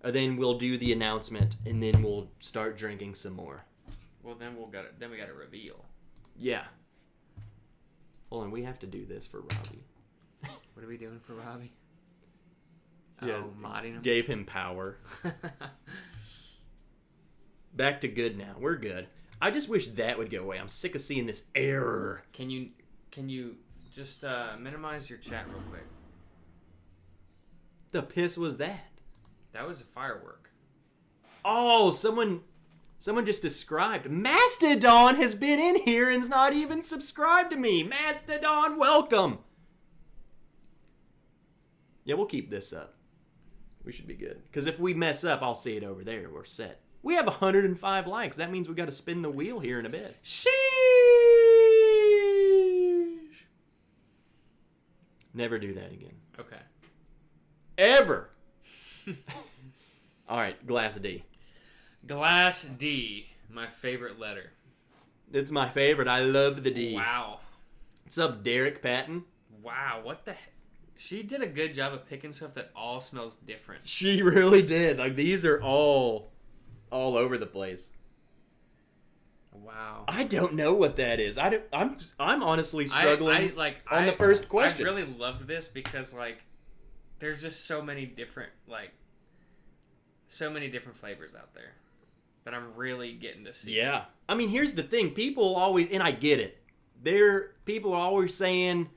Then we'll do the announcement, and then we'll start drinking some more. Well, then we got to reveal. Yeah. Hold on, we have to do this for Robbie. What are we doing for Robbie? Yeah, modding him. Gave him power. Back to good now. We're good. I just wish that would go away. I'm sick of seeing this error. Can you just minimize your chat real quick? The piss was that? That was a firework. Oh, someone just described. Mastodon has been in here and's not even subscribed to me. Mastodon, welcome. Yeah, we'll keep this up. We should be good. Because if we mess up, I'll see it over there. We're set. We have 105 likes. That means we got to spin the wheel here in a bit. Sheesh. Never do that again. Okay. Ever. All right, Glass D. Glass D, my favorite letter. It's my favorite. I love the D. Wow. What's up, Derek Patton? Wow, what the heck? She did a good job of picking stuff that all smells different. She really did. Like, these are all over the place. Wow. I don't know what that is. I'm honestly struggling on the first question. I really loved this because, like, there's just so many different flavors out there that I'm really getting to see. Yeah. I mean, here's the thing. People always, and I get it. People are always saying,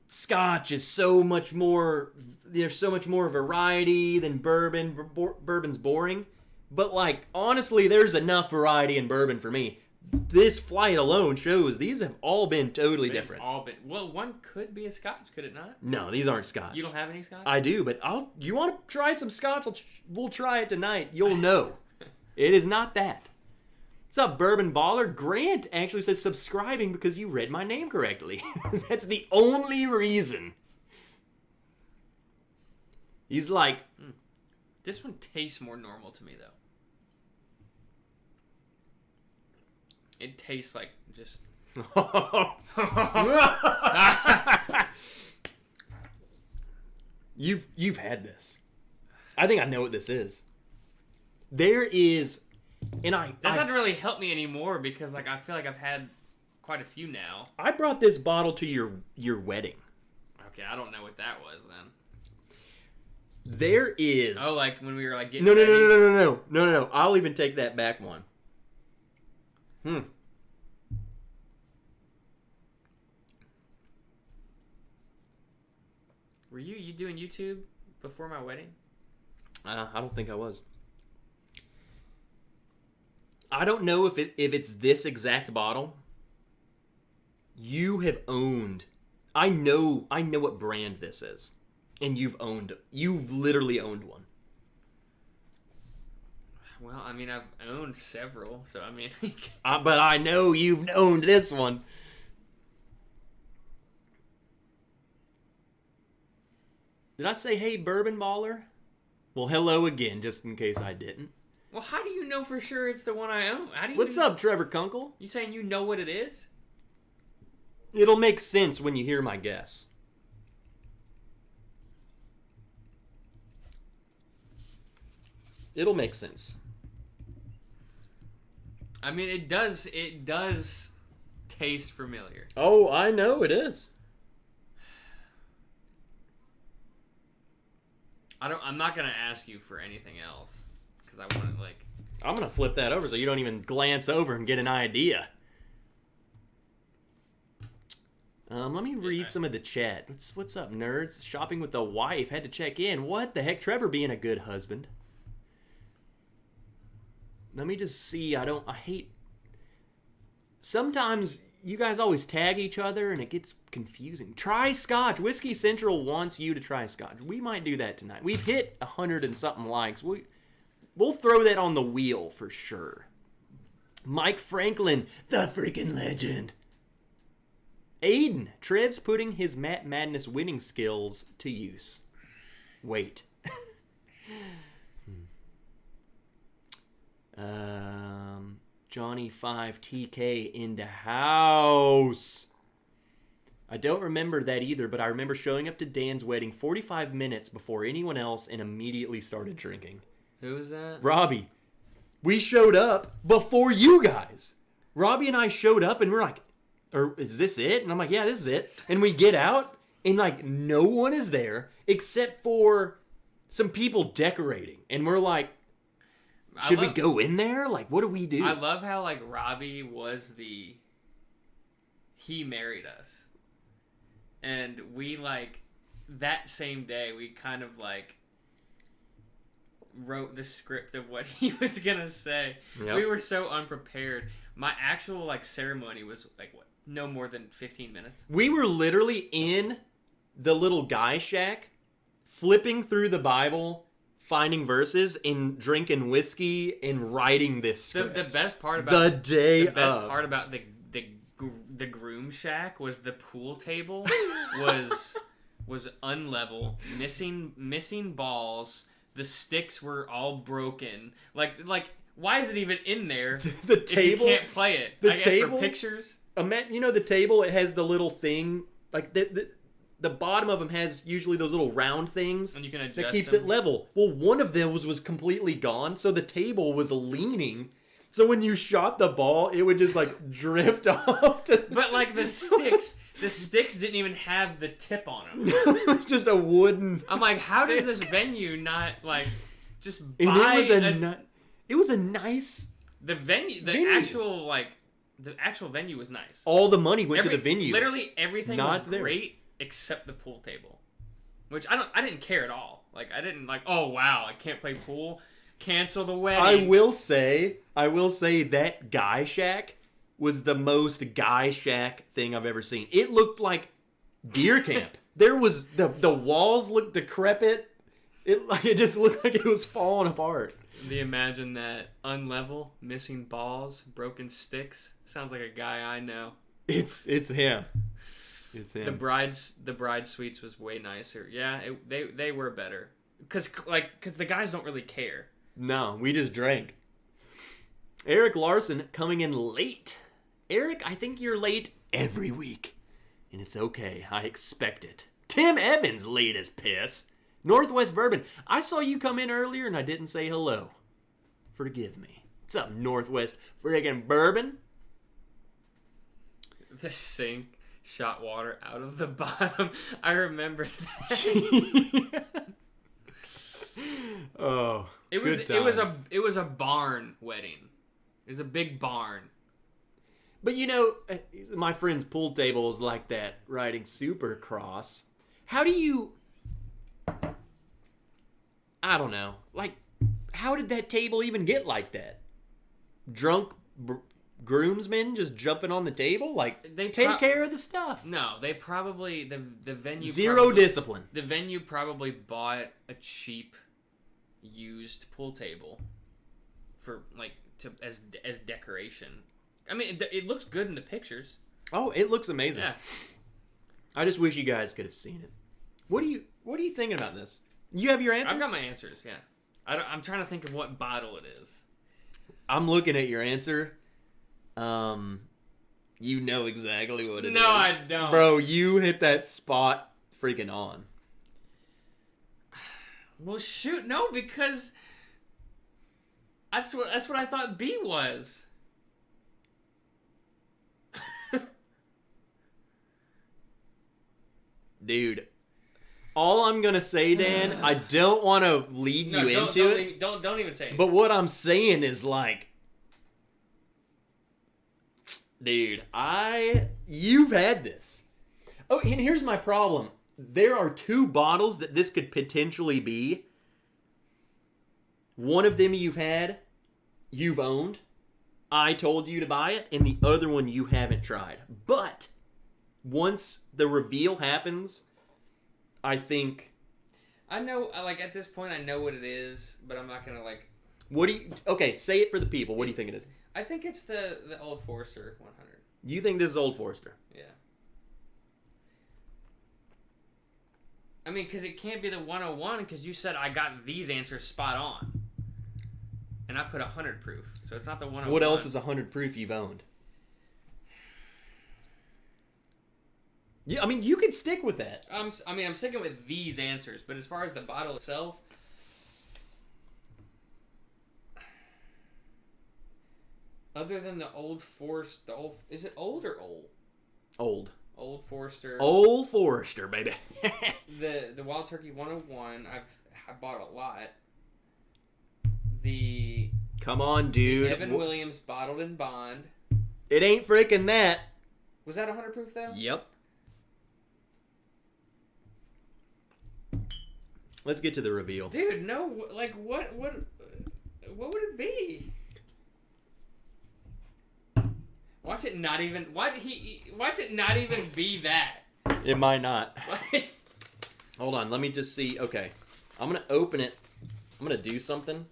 Scotch is so much more, there's so much more variety than bourbon. Bourbon's boring. But, like, honestly, there's enough variety in bourbon for me. This flight alone shows these have all been totally different. Well, one could be a Scotch, could it not? No, these aren't Scotch. You don't have any Scotch? I do, but you want to try some Scotch? We'll try it tonight. You'll know. It is not that. What's up, Bourbon Baller? Grant actually says subscribing because you read my name correctly. That's the only reason. He's like... This one tastes more normal to me, though. It tastes like just... You've had this. I think I know what this is. There is... That doesn't really help me anymore because, like, I feel like I've had quite a few now. I brought this bottle to your wedding. Okay, I don't know what that was then. There is... Oh, like when we were, like, getting No. ready? No. I'll even take that back one. Were you doing YouTube before my wedding? I don't think I was. I don't know if it's this exact bottle. You have owned... I know what brand this is. And you've literally owned one. Well, I mean, I've owned several, so I mean... But I know you've owned this one. Did I say, hey, Bourbon Baller? Well, hello again, just in case I didn't. Well, how do you know for sure it's the one I own? How do you What's up, Trevor Kunkel? You saying you know what it is? It'll make sense when you hear my guess. It'll make sense. I mean, it does taste familiar. Oh, I know it is. I'm not gonna ask you for anything else because I want to like. I'm gonna flip that over so you don't even glance over and get an idea. Let me read some of the chat. What's up, nerds? Shopping with the wife. Had to check in. What the heck? Trevor being a good husband. Let me just see. I hate... Sometimes you guys always tag each other and it gets confusing. Try Scotch. Whiskey Central wants you to try Scotch. We might do that tonight. We've hit 100 and something likes. We'll throw that on the wheel for sure. Mike Franklin, the freaking legend. Aiden, Trev's putting his Matt Madness winning skills to use. Wait. Johnny 5 TK in the house. I don't remember that either, but I remember showing up to Dan's wedding 45 minutes before anyone else and immediately started drinking. Who was that? Robbie. We showed up before you guys. Robbie and I showed up and we're like, or is this it? And I'm like, yeah, this is it. And we get out and like no one is there except for some people decorating. And we're like, should we go in there? Like, what do we do? I love how like Robbie he married us. And we like, that same day, we kind of like wrote the script of what he was going to say. Yep. We were so unprepared. My actual like ceremony was like, what? No more than 15 minutes. We were literally in the little guy shack, flipping through the Bible, finding verses, and drinking whiskey and writing this script. The best part about the groom shack was the pool table was unlevel, missing balls. The sticks were all broken. Like why is it even in there? The table, if you can't play it. I guess for pictures. You know the table, it has the little thing, like the bottom of them has usually those little round things and you can adjust that keeps them. it level. Well, one of those was completely gone, so the table was leaning. So when you shot the ball, it would just like drift off. But like the sticks didn't even have the tip on them. It was just a wooden. I'm like, how stick. does this venue not like just buy? And it was a nice. The venue. The actual venue was nice. All the money went to the venue. Literally everything was great except the pool table, which I didn't care at all. Like I didn't like. Oh wow, I can't play pool. Cancel the wedding. I will say that guy shack was the most guy shack thing I've ever seen. It looked like deer camp. There was the walls looked decrepit. It just looked like it was falling apart. Imagine that unlevel, missing balls, broken sticks. Sounds like a guy I know. It's him. It's him. The bride suites was way nicer. Yeah, they were better because the guys don't really care. No, we just drank. Eric Larson coming in late. Eric, I think you're late every week, and it's okay. I expect it. Tim Evans late as piss. Northwest Bourbon. I saw you come in earlier and I didn't say hello. Forgive me. What's up, Northwest friggin' Bourbon? The sink shot water out of the bottom. I remember that. Oh, it was a barn wedding. It was a big barn. But you know, my friend's pool table is like that, riding Supercross. How do you... I don't know. Like, how did that table even get like that? Drunk groomsmen just jumping on the table? Like, they take care of the stuff. No, they probably... The venue... Zero discipline. The venue probably bought a cheap, used pool table for, like, as decoration. I mean, it looks good in the pictures. Oh, it looks amazing. Yeah. I just wish you guys could have seen it. What are you thinking about this? You have your answers? I've got my answers, yeah. I'm trying to think of what bottle it is. I'm looking at your answer. You know exactly what it is. No, I don't. Bro, you hit that spot freaking on. Well, shoot, no, because that's what I thought B was. Dude, all I'm gonna say, Dan, I don't want to lead you into it. Don't even say it. But what I'm saying is like, dude, you've had this. Oh, and here's my problem. There are 2 bottles that this could potentially be. One of them you've owned. I told you to buy it, and the other one you haven't tried. But once the reveal happens, I think... I know, like, at this point, I know what it is, but I'm not gonna, like... Okay, say it for the people. What do you think it is? I think it's the Old Forester 100. You think this is Old Forester? Yeah. I mean, because it can't be the 101, because you said I got these answers spot on. And I put 100 proof, so it's not the 101. What else is 100 proof you've owned? Yeah, I mean, you could stick with that. I'm sticking with these answers, but as far as the bottle itself, other than the Old Forester, is it old or old? Old. Old Forester. Old Forester, baby. the Wild Turkey 101, I bought a lot. The Come on, dude. Evan Williams Bottled in Bond. It ain't freaking that. Was that 100 proof though? Yep. Let's get to the reveal. Dude, no, like what would it be? Watch it not even be that. It might not. Hold on, let me just see. Okay. I'm going to open it. I'm going to do something.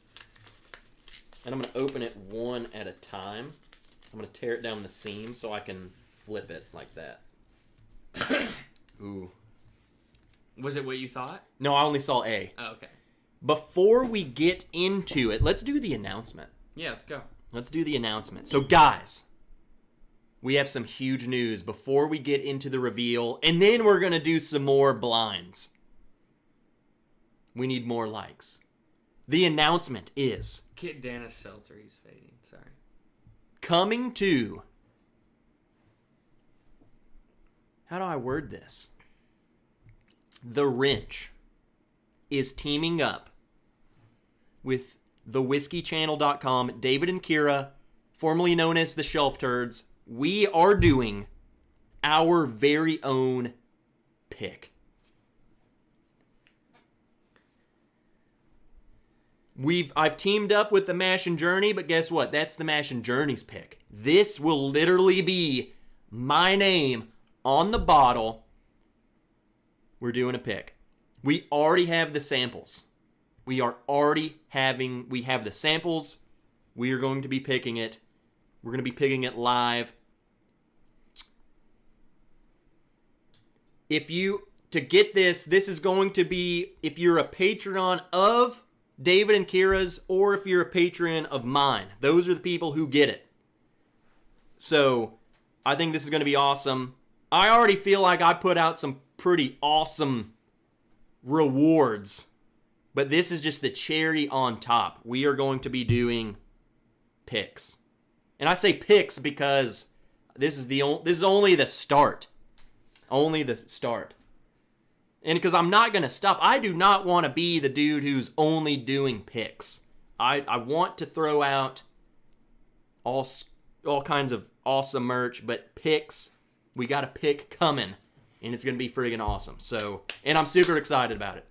And I'm going to open it one at a time. I'm going to tear it down the seam so I can flip it like that. Ooh. Was it what you thought? No, I only saw A. Oh, okay. Before we get into it, let's do the announcement. Yeah, let's go. Let's do the announcement. So, guys, we have some huge news before we get into the reveal, and then we're going to do some more blinds. We need more likes. The announcement is... Get Dennis Seltzer, he's fading. Sorry. Coming to... How do I word this? The Wrench is teaming up with thewhiskeychannel.com, David and Kira, formerly known as the Shelf Turds. We are doing our very own pick. I've teamed up with the Mash and Journey, but guess what? That's the Mash and Journey's pick. This will literally be my name on the bottle. We're doing a pick. We already have the samples. We have the samples. We are going to be picking it. We're going to be picking it live. To get this is going to be, if you're a Patreon of David and Kira's, or if you're a Patreon of mine. Those are the people who get it. So, I think this is going to be awesome. I already feel like I put out some pretty awesome rewards, but this is just the cherry on top. We are going to be doing picks. And I say picks because this is only the start. Only the start. And because I'm not going to stop. I do not want to be the dude who's only doing picks. I want to throw out all kinds of awesome merch, but picks, we got a pick coming, and it's going to be friggin' awesome. So, and I'm super excited about it.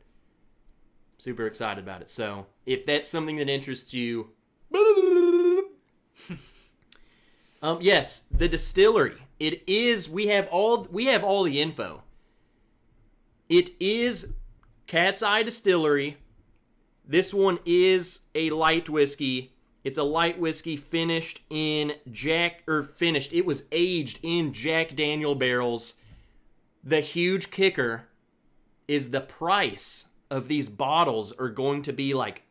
Super excited about it. So, if that's something that interests you, yes, the distillery. It is. We have all the info. It is Cat's Eye Distillery. This one is a light whiskey. It's a light whiskey finished in it was aged in Jack Daniel barrels. The huge kicker is the price of these bottles are going to be like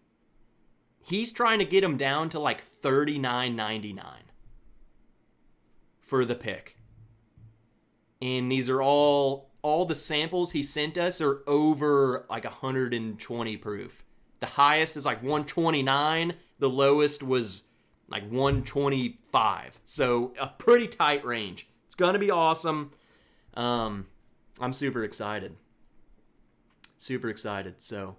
he's trying to get them down to like $39.99 for the pick. And these are all the samples he sent us are over like 120 proof. The highest is like 129. The lowest was like 125. So a pretty tight range. It's going to be awesome. I'm super excited. Super excited. So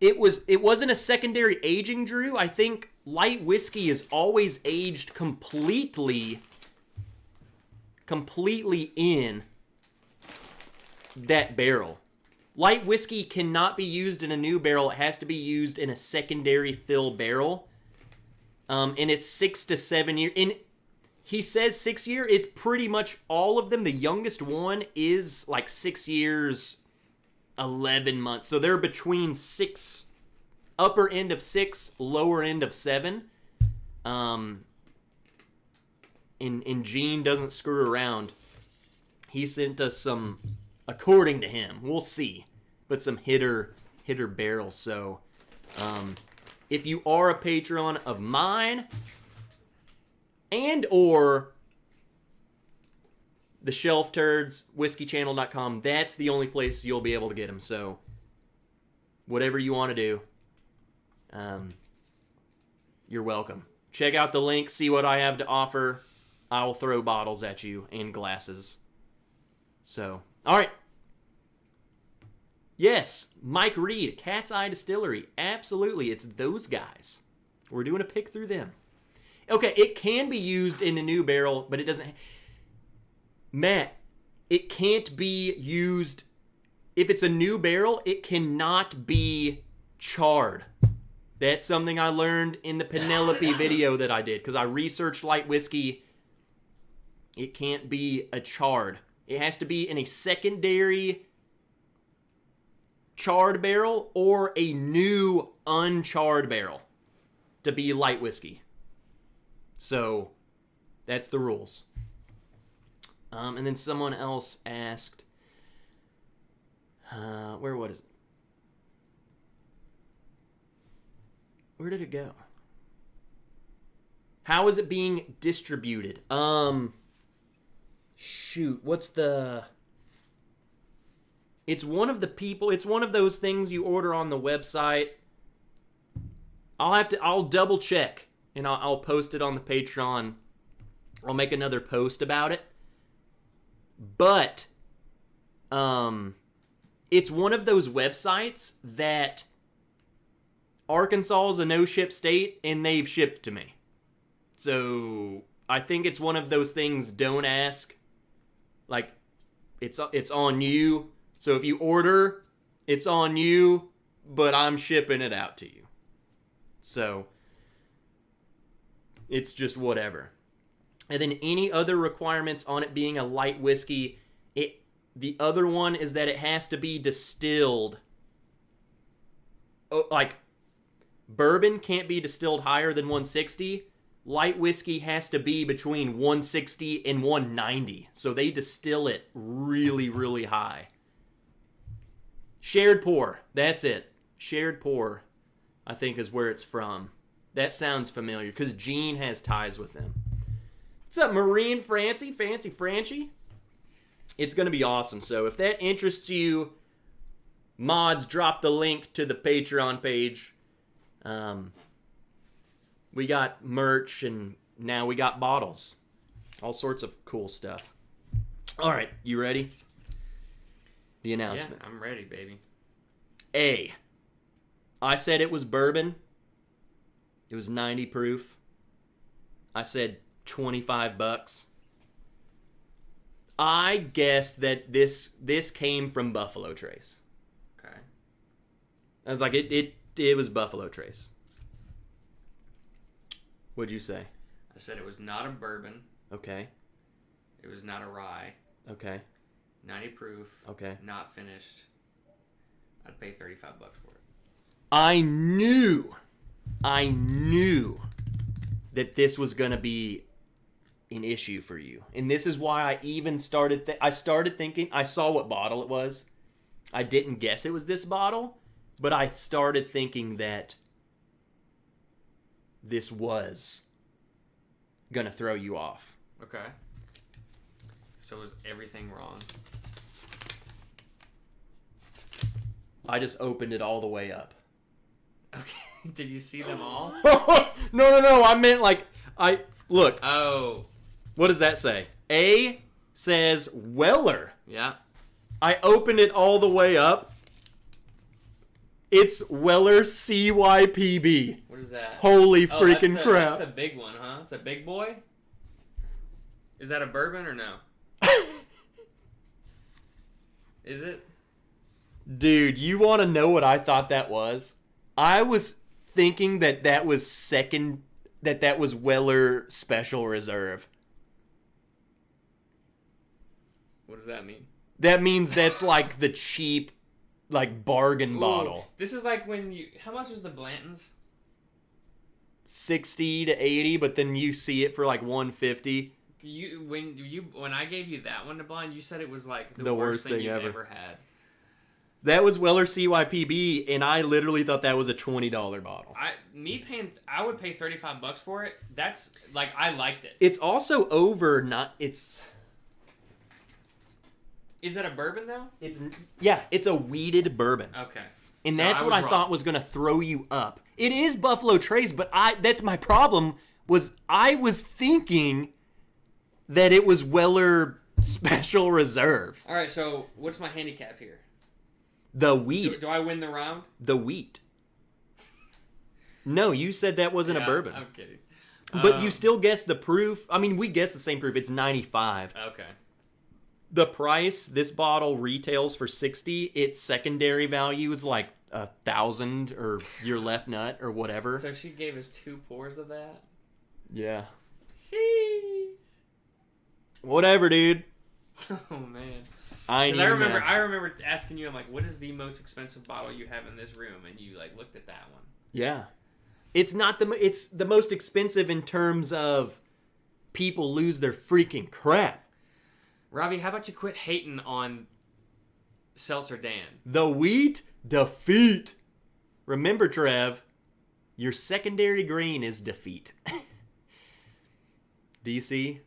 it wasn't a secondary aging, Drew. I think light whiskey is always aged completely in that barrel. Light whiskey cannot be used in a new barrel. It has to be used in a secondary fill barrel. And it's 6 to 7 years. And he says 6 year. It's pretty much all of them. The youngest one is like 6 years, 11 months. So they're between 6, upper end of 6, lower end of 7. And Gene doesn't screw around. He sent us some, according to him, we'll see, but some hitter barrels. So if you are a patron of mine and or the Shelf Turds, whiskeychannel.com, that's the only place you'll be able to get them. So whatever you want to do, you're welcome. Check out the link, see what I have to offer. I will throw bottles at you and glasses. So, all right. Yes, Mike Reed, Cat's Eye Distillery. Absolutely, it's those guys. We're doing a pick through them. Okay, it can be used in a new barrel, but it doesn't. Matt, it can't be used. If it's a new barrel, it cannot be charred. That's something I learned in the Penelope video that I did, because I researched light whiskey. It can't be a charred. It has to be in a secondary charred barrel or a new uncharred barrel to be light whiskey. So that's the rules. And then someone else asked, where did it go? How is it being distributed? Shoot, it's one of those things you order on the website. I'll double check and I'll post it on the Patreon. I'll make another post about it. But, it's one of those websites that Arkansas is a no-ship state and they've shipped to me. So I think it's one of those things, don't ask. Like, it's on you. So if you order, it's on you, but I'm shipping it out to you. So it's just whatever. And then any other requirements on it being a light whiskey, the other one is that it has to be distilled. Oh, like, bourbon can't be distilled higher than 160. Light whiskey has to be between 160 and 190. So they distill it really, really high. Shared pour. That's it. Shared pour, I think, is where it's from. That sounds familiar because Gene has ties with them. What's up, Marine Francie? Fancy Francie? It's going to be awesome. So if that interests you, mods, drop the link to the Patreon page. We got merch, and now we got bottles. All sorts of cool stuff. All right, you ready? The announcement. Yeah, I'm ready, baby. I said it was bourbon. It was 90 proof. I said $25. I guessed that this came from Buffalo Trace. Okay. I was like, it was Buffalo Trace. What'd you say? I said it was not a bourbon. Okay. It was not a rye. Okay. 90 proof. Okay. Not finished. I'd pay $35 for it. I knew that this was going to be an issue for you. And this is why I even started thinking, I saw what bottle it was. I didn't guess it was this bottle, but I started thinking that this was gonna throw you off. Okay. So is everything wrong? I just opened it all the way up. Okay. Did you see them all? No. I meant like look. Oh. What does that say? A says Weller. Yeah. I opened it all the way up. It's Weller CYPB. What is that? Holy freaking crap. That's the big one, huh? It's a big boy? Is that a bourbon or no? Is it? Dude, you want to know what I thought that was? I was thinking that was Weller Special Reserve. What does that mean? That means that's like the cheap, like bargain bottle. This is like when you. How much is the Blanton's? 60 to 80, but then you see it for like 150. When I gave you that one to blind, you said it was like the worst thing you've ever had. That was Weller CYPB, and I literally thought that was a $20 bottle. I would pay $35 for it. That's like I liked it. It's also over. Is it a bourbon though? It's a weeded bourbon. Okay. And so that's what I thought was gonna throw you up. It is Buffalo Trace, but that's my problem. I was thinking that it was Weller Special Reserve. All right. So what's my handicap here? The wheat. Do I win the round? The wheat. No, you said that wasn't a bourbon. I'm kidding. But you still guessed the proof. I mean, we guessed the same proof. It's 95. Okay. The price, this bottle retails for 60. Its secondary value is like 1,000 or your left nut or whatever. So she gave us 2 pours of that? Yeah. Sheesh. Whatever, dude. Oh, man. I remember asking you, I'm like, what is the most expensive bottle you have in this room? And you like looked at that one. Yeah. It's the most expensive in terms of people lose their freaking crap. Robbie, how about you quit hating on Seltzer Dan? The wheat defeat. Remember, Trev, your secondary grain is defeat. DC,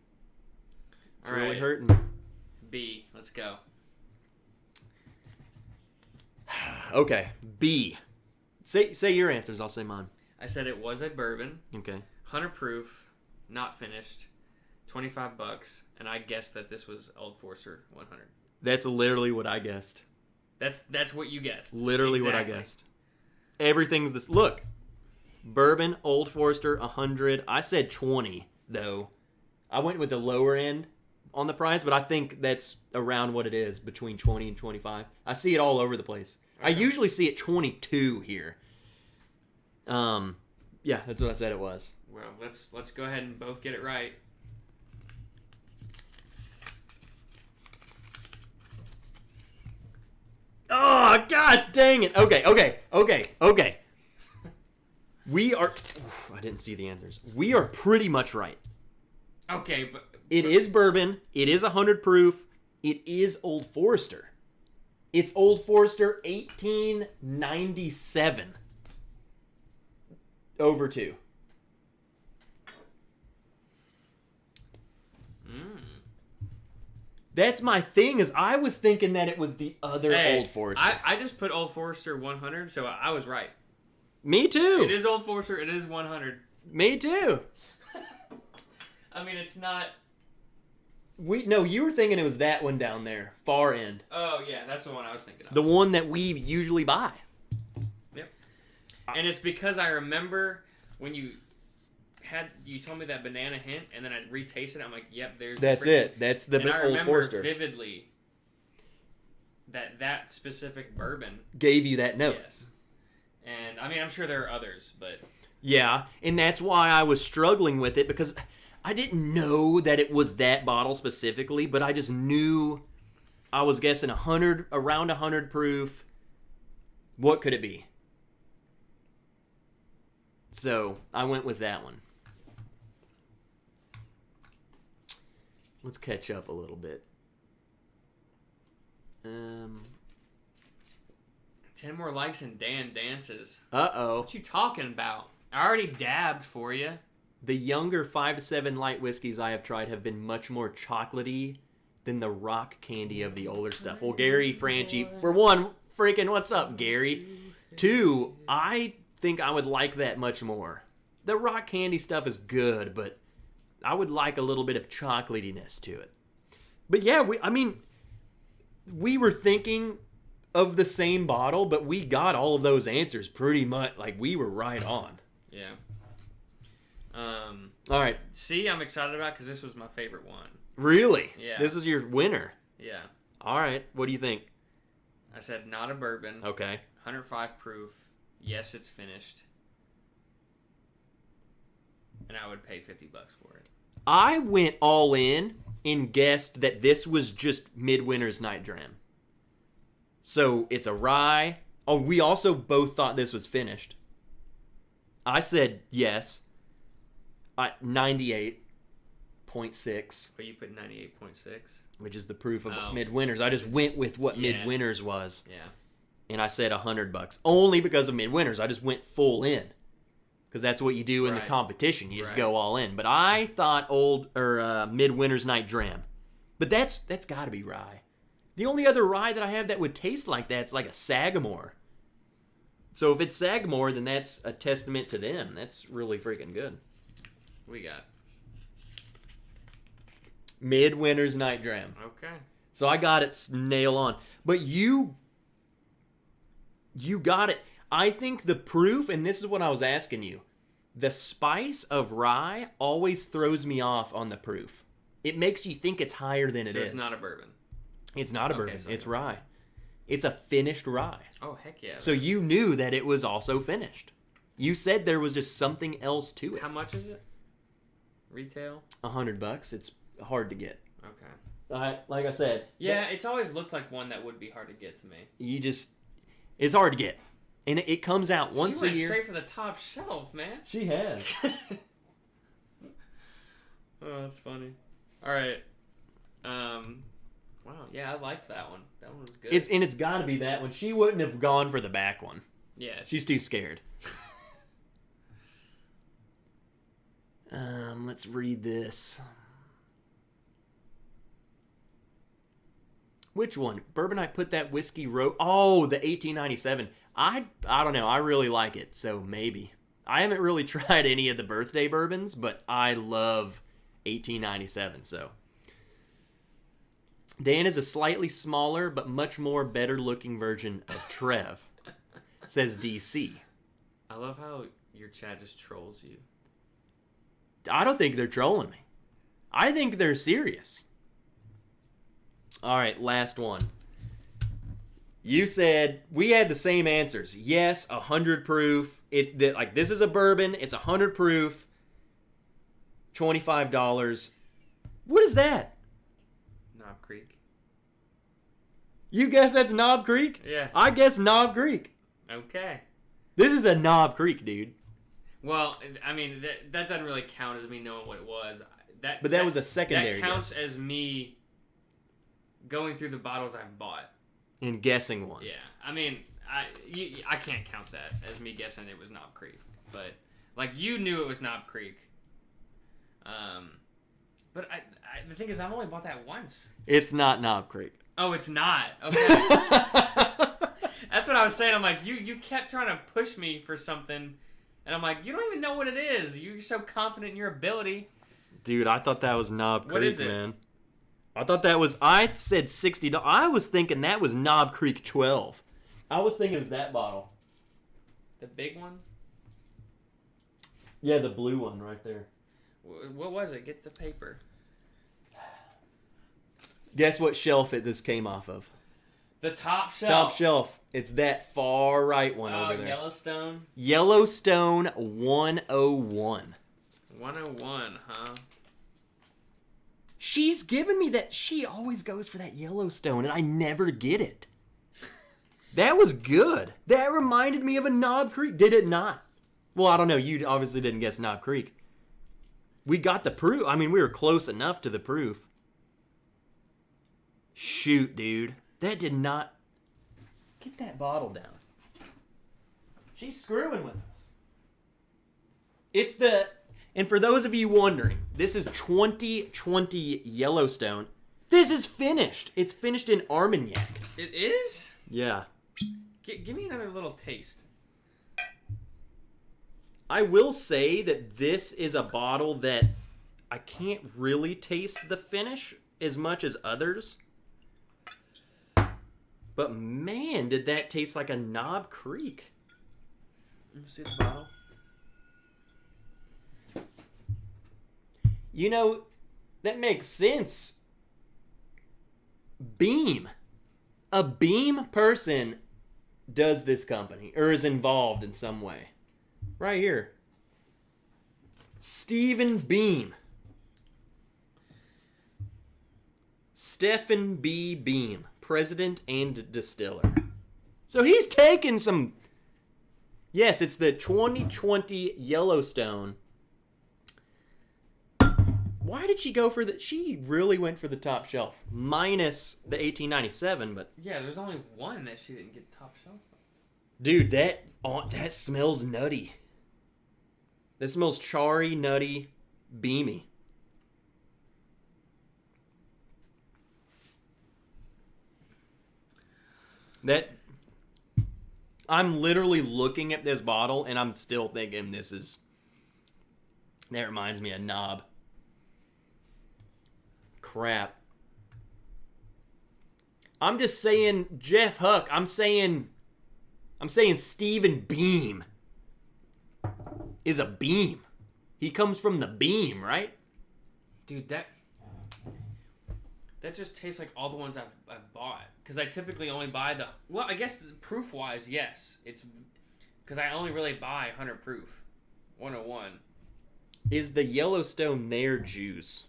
it's all really right. hurting. B, let's go. Okay, B. Say your answers. I'll say mine. I said it was a bourbon. Okay. 100 proof, not finished, $25, and I guessed that this was Old Forester 100. That's literally what I guessed. That's what you guessed. Literally what I guessed. Everything's this. Look, bourbon, Old Forester 100. I said 20 though. I went with the lower end on the price, but I think that's around what it is, between 20 and 25. I see it all over the place. Okay. I usually see it 22 here. Yeah, that's what I said it was. Well, let's go ahead and both get it right. Oh, gosh dang it. Okay. We are... I didn't see the answers. We are pretty much right. Okay, but... It is bourbon. It is 100 proof. It is Old Forester. It's Old Forester 1897. Over 2. That's my thing, is I was thinking that it was the other Old Forester. I just put Old Forester 100, so I was right. Me too. It is Old Forester. It is 100. Me too. I mean, it's not... No, you were thinking it was that one down there, far end. Oh, yeah, that's the one I was thinking of. The one that we usually buy. Yep. And it's because I remember when you told me that banana hint, and then I retasted it. I'm like, yep, That's it. That's the Old Forester. I remember vividly that specific bourbon gave you that note. Yes. And I mean, I'm sure there are others, but yeah, and that's why I was struggling with it, because I didn't know that it was that bottle specifically, but I just knew I was guessing around 100 proof. What could it be? So I went with that one. Let's catch up a little bit. 10 more likes and Dan dances. Uh-oh. What you talking about? I already dabbed for you. The younger 5 to 7 light whiskeys I have tried have been much more chocolatey than the rock candy of the older stuff. Well, Gary Franchi, for one, freaking what's up, Gary? 2, I think I would like that much more. The rock candy stuff is good, but I would like a little bit of chocolatiness to it. But yeah, we were thinking of the same bottle, but we got all of those answers pretty much. Like, we were right on. Yeah. All right. See, I'm excited about because this was my favorite one. Really? Yeah. This is your winner. Yeah. All right. What do you think? I said not a bourbon. Okay. 105 proof. Yes, it's finished. And I would pay $50 for it. I went all in and guessed that this was just Midwinter's Night Dram. So it's a rye. Oh, we also both thought this was finished. I said yes. 98.6. But you put 98.6. Which is the proof of Midwinter's. I just went with what Midwinter's was. Yeah. And I said $100. Only because of Midwinter's. I just went full in. Because that's what you do in the competition. You just go all in. But I thought Midwinter's Night Dram. But that's got to be rye. The only other rye that I have that would taste like that's like a Sagamore. So if it's Sagamore, then that's a testament to them. That's really freaking good. We got Midwinter's Night Dram. Okay. So I got it nail on. But you got it. I think the proof, and this is what I was asking you, the spice of rye always throws me off on the proof. It makes you think it's higher than it is. So it's not a bourbon. It's not a bourbon. So it's rye. It's a finished rye. Oh, heck yeah. So you knew that it was also finished. You said there was just something else to it. How much is it? Retail? $100. It's hard to get. Okay. Like I said. Yeah, it's always looked like one that would be hard to get to me. It's hard to get. And it comes out once a year. She went straight for the top shelf, man. She has. Oh, that's funny. All right. Wow, yeah, I liked that one. That one was good. It's got to be that one. She wouldn't have gone for the back one. Yeah. She's too scared. Let's read this. Which one? Bourbonite put that whiskey Oh, the 1897. I don't know. I really like it, so maybe. I haven't really tried any of the birthday bourbons, but I love 1897, so. Dan is a slightly smaller but much more better looking version of Trev, says DC. I love how your chat just trolls you. I don't think they're trolling me. I think they're serious. All right, last one. You said we had the same answers. Yes, 100 proof. This is a bourbon. It's 100 proof. $25. What is that? Knob Creek. You guess that's Knob Creek? Yeah. I guess Knob Creek. Okay. This is a Knob Creek, dude. Well, I mean, that doesn't really count as me knowing what it was. But that was a secondary That counts guess. as me going through the bottles I've bought. And guessing one. Yeah. I mean, I can't count that as me guessing it was Knob Creek. But, like, you knew it was Knob Creek. But the thing is, I've only bought that once. It's not Knob Creek. Oh, it's not. Okay. That's what I was saying. I'm like, you kept trying to push me for something. And I'm like, you don't even know what it is. You're so confident in your ability. Dude, I thought that was Knob Creek, what is it? Man. I thought that was... I said $60. I was thinking that was Knob Creek 12. I was thinking it was that bottle. The big one? Yeah, the blue one right there. What was it? Get the paper. Guess what shelf this came off of? The top shelf. Top shelf. It's that far right one over there. Yellowstone? Yellowstone 101. 101, huh? She's given me that. She always goes for that Yellowstone, and I never get it. That was good. That reminded me of a Knob Creek. Did it not? Well, I don't know. You obviously didn't guess Knob Creek. We got the proof. I mean, we were close enough to the proof. Shoot, dude. That did not... Get that bottle down. She's screwing with us. It's the... And for those of you wondering, this is 2020 Yellowstone. This is finished. It's finished in Armagnac. It is? Yeah. Give me another little taste. I will say that this is a bottle that I can't really taste the finish as much as others. But man, did that taste like a Knob Creek. Let me see the bottle. You know, that makes sense. Beam. A Beam person does this company, or is involved in some way. Right here. Stephen Beam. Stephen B. Beam, president and distiller. So he's taken some... Yes, it's the 2020 Yellowstone. Why did she go for the... She really went for the top shelf. Minus the 1897, but... Yeah, there's only one that she didn't get top shelf. Dude, that smells nutty. That smells charry, nutty, beamy. That... I'm literally looking at this bottle, and I'm still thinking this is... That reminds me of Knob. Crap. I'm just saying Jeff Huck. I'm saying Stephen Beam is a beam. He comes from the beam, right? Dude, that just tastes like all the ones I've bought. Because I typically only buy the... Well, I guess proof-wise, yes. It's... Because I only really buy 100 proof. 101. Is the Yellowstone their juice?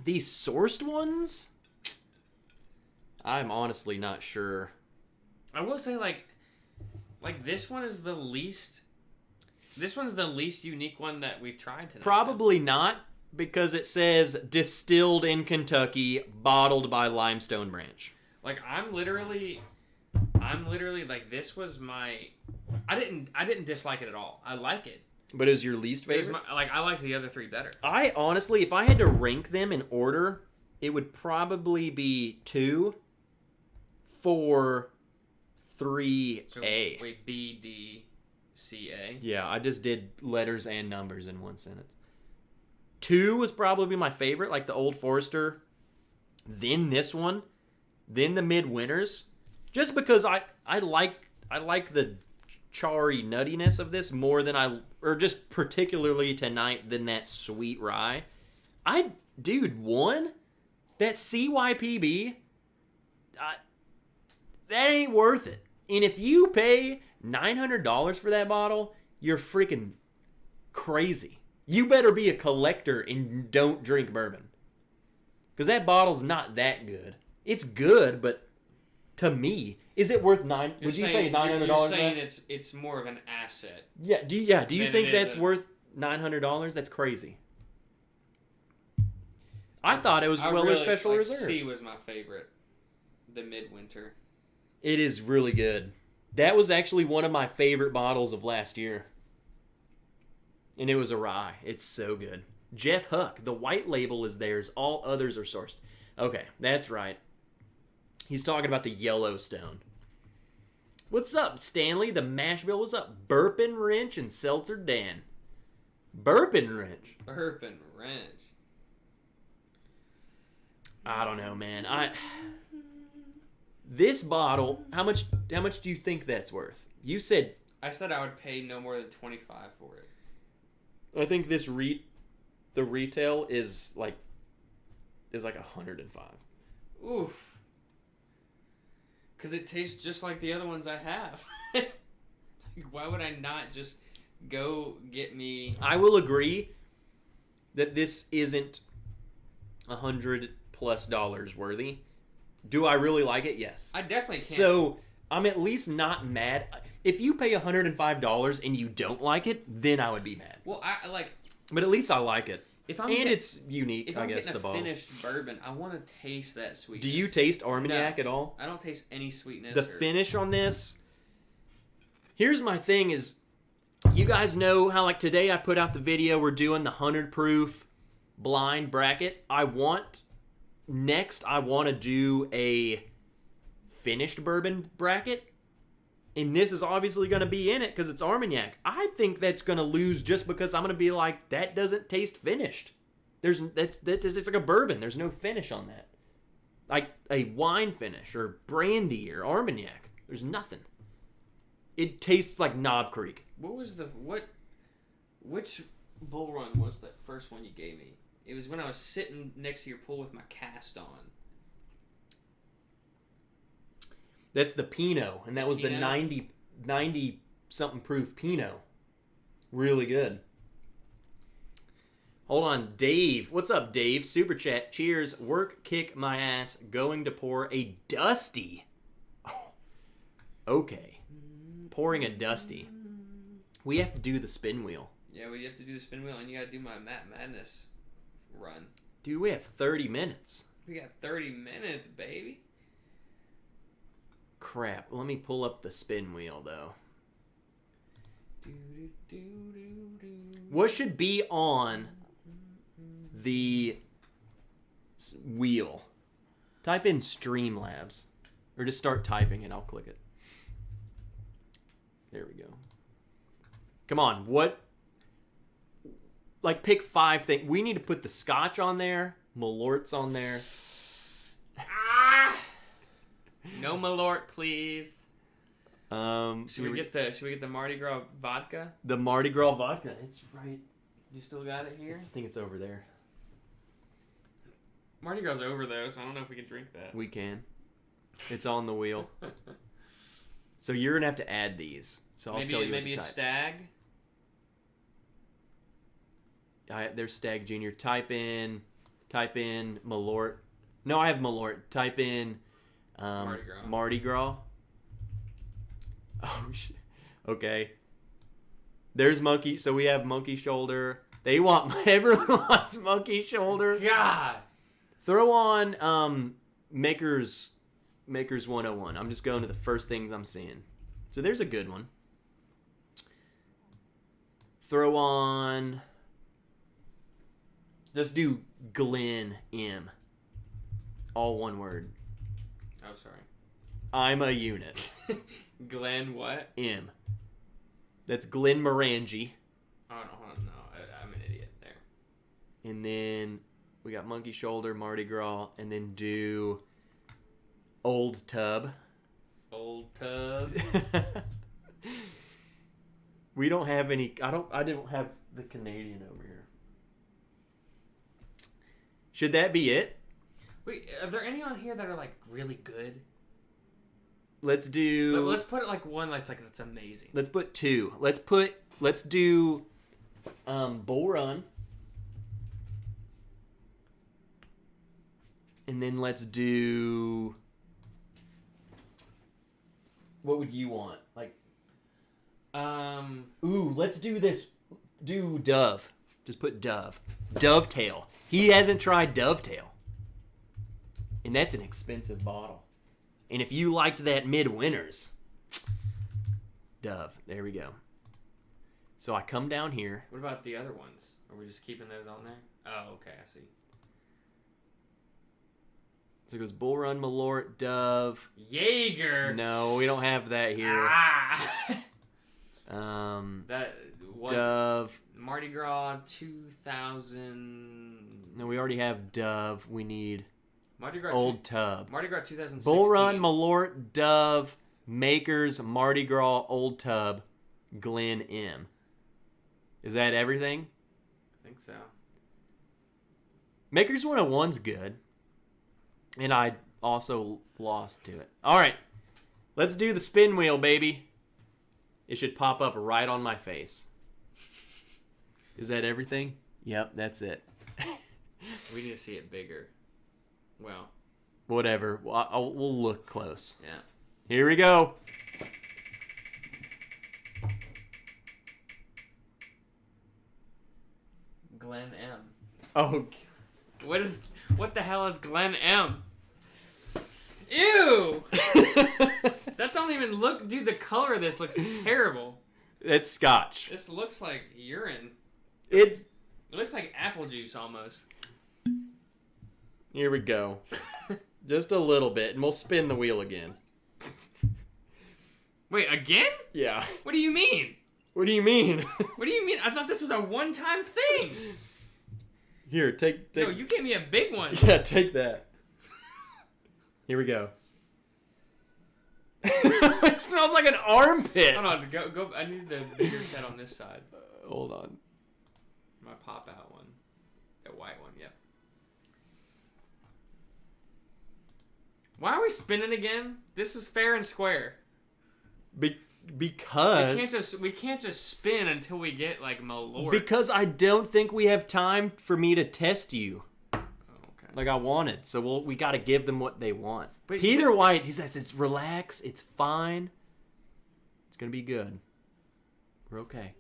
These sourced ones? I'm honestly not sure. I will say, like this one is the least... This one's the least unique one that we've tried tonight. Probably not, because it says distilled in Kentucky, bottled by Limestone Branch. Like, I'm literally like, this was my... I didn't dislike it at all. I like it. But it was your least favorite? I like the other three better. I honestly, if I had to rank them in order, it would probably be 2, 4, 3, So, A. wait, B, D, C, A? Yeah, I just did letters and numbers in one sentence. 2 was probably my favorite, like the Old Forester. Then this one. Then the Midwinters. Just because I like the charry nuttiness of this more than or just particularly tonight than that sweet rye. Dude, that CYPB, that ain't worth it. And if you pay $900 for that bottle, you're freaking crazy. You better be a collector and don't drink bourbon. Because that bottle's not that good. It's good, but to me, is it worth would you pay $900 You're for saying that? it's more of an asset. Yeah. Do you think that's a... worth $900? That's crazy. I thought it was Weller Special Reserve. C was my favorite. The Midwinter. It is really good. That was actually one of my favorite bottles of last year. And it was a rye. It's so good. Jeff Huck, the white label is theirs. All others are sourced. Okay, that's right. He's talking about the Yellowstone. What's up, Stanley? The mash bill. What's up? Burpin' Wrench and Seltzer Dan. Burpin' Wrench. Burpin' Wrench. I don't know, man. This bottle, how much do you think that's worth? You said... I said I would pay no more than $25 for it. I think this the retail is like $105. Oof. Because it tastes just like the other ones I have. Like, why would I not just go get me... I will agree that this isn't $100+ worthy. Do I really like it? Yes. I definitely can. So I'm at least not mad. If you pay $105 and you don't like it, then I would be mad. Well, I like... But at least I like it. It's unique, if I I'm guess, getting the bottle. finished bourbon, I want to taste that sweetness. Do you taste Armagnac at all? I don't taste any sweetness. The finish on this... Here's my thing is... You guys know how, like, today I put out the video, we're doing the 100 proof blind bracket. I want to do a finished bourbon bracket. And this is obviously going to be in it because it's Armagnac. I think that's going to lose just because I'm going to be like, that doesn't taste finished. It's like a bourbon. There's no finish on that. Like a wine finish or brandy or Armagnac. There's nothing. It tastes like Knob Creek. Which Bull Run was that first one you gave me? It was when I was sitting next to your pool with my cast on. That's the Pinot, and that was Pinot? the 90 something proof Pinot. Really good. Hold on, Dave. What's up, Dave? Super chat. Cheers. Work, kick my ass. Going to pour a Dusty. Oh, okay. Pouring a Dusty. We have to do the spin wheel. Yeah, we have to do the spin wheel, and you got to do my Matt Madness run. Dude, we have 30 minutes. We got 30 minutes, baby. Crap. Let me pull up the spin wheel, though. What should be on the wheel? Type in Streamlabs. Or just start typing and I'll click it. There we go. Come on, what? Like, pick 5 things. We need to put the Scotch on there. Malort's on there. No Malort, please. Should we get the Mardi Gras vodka? The Mardi Gras vodka. It's right. You still got it here? I think it's over there. Mardi Gras over though, so I don't know if we can drink that. We can. It's on the wheel. So you're gonna have to add these. So I'll tell you. Maybe what to a type. Stag. There's Stag Junior. Type in Malort. No, I have Malort. Type in Mardi Gras. Oh shit. Okay. There's Monkey. So we have Monkey Shoulder. Everyone wants Monkey Shoulder. God. Throw on Makers 101. I'm just going to the first things I'm seeing. So there's a good one. Throw on. Let's do Glen M. All one word. Oh, sorry. I'm a unit. Glenn what? M. That's Glenn Morangi. Oh, no. I'm an idiot there. And then we got Monkey Shoulder, Mardi Gras, and then do Old Tub. Old Tub. We don't have any. I don't have the Canadian over here. Should that be it? Wait, are there any on here that are like really good? Let's do. Let's put it like one that's amazing. Let's put 2. Let's do Bull Run. And then let's do. What would you want? Like. Ooh, let's do this. Do Dove. Just put Dove. Dovetail. He hasn't tried Dovetail. And that's an expensive bottle. And if you liked that Midwinters, Dove. There we go. So I come down here. What about the other ones? Are we just keeping those on there? Oh, okay, I see. So it goes Bull Run, Malort, Dove. Jaeger. No, we don't have that here. That what? Dove. Mardi Gras 2000. No, we already have Dove. We need Mardi Gras Old Tub. Mardi Gras 2016. Bull Run, Malort, Dove, Makers, Mardi Gras, Old Tub, Glen M. Is that everything? I think so. Makers 101's good. And I also lost to it. All right. Let's do the spin wheel, baby. It should pop up right on my face. Is that everything? Yep, that's it. We need to see it bigger. Well. Whatever. We'll look close. Yeah. Here we go. Glen M. Oh. What the hell is Glen M? Ew! That don't even look... Dude, the color of this looks terrible. It's scotch. This looks like urine. It looks like apple juice almost. Here we go. Just a little bit, and we'll spin the wheel again. Wait, again? Yeah. What do you mean? What do you mean? What do you mean? I thought this was a one-time thing. Here, take. No, you gave me a big one. Yeah, take that. Here we go. It smells like an armpit. Hold on, go. I need the bigger set on this side. Hold on. My pop-out one. The white one, yep. Why are we spinning again? This is fair and square. Because we can't just spin until we get like Malort. Because I don't think we have time for me to test you. Oh, okay. Like I wanted, so we got to give them what they want. But Peter White, he says it's relax, it's fine, it's gonna be good. We're okay.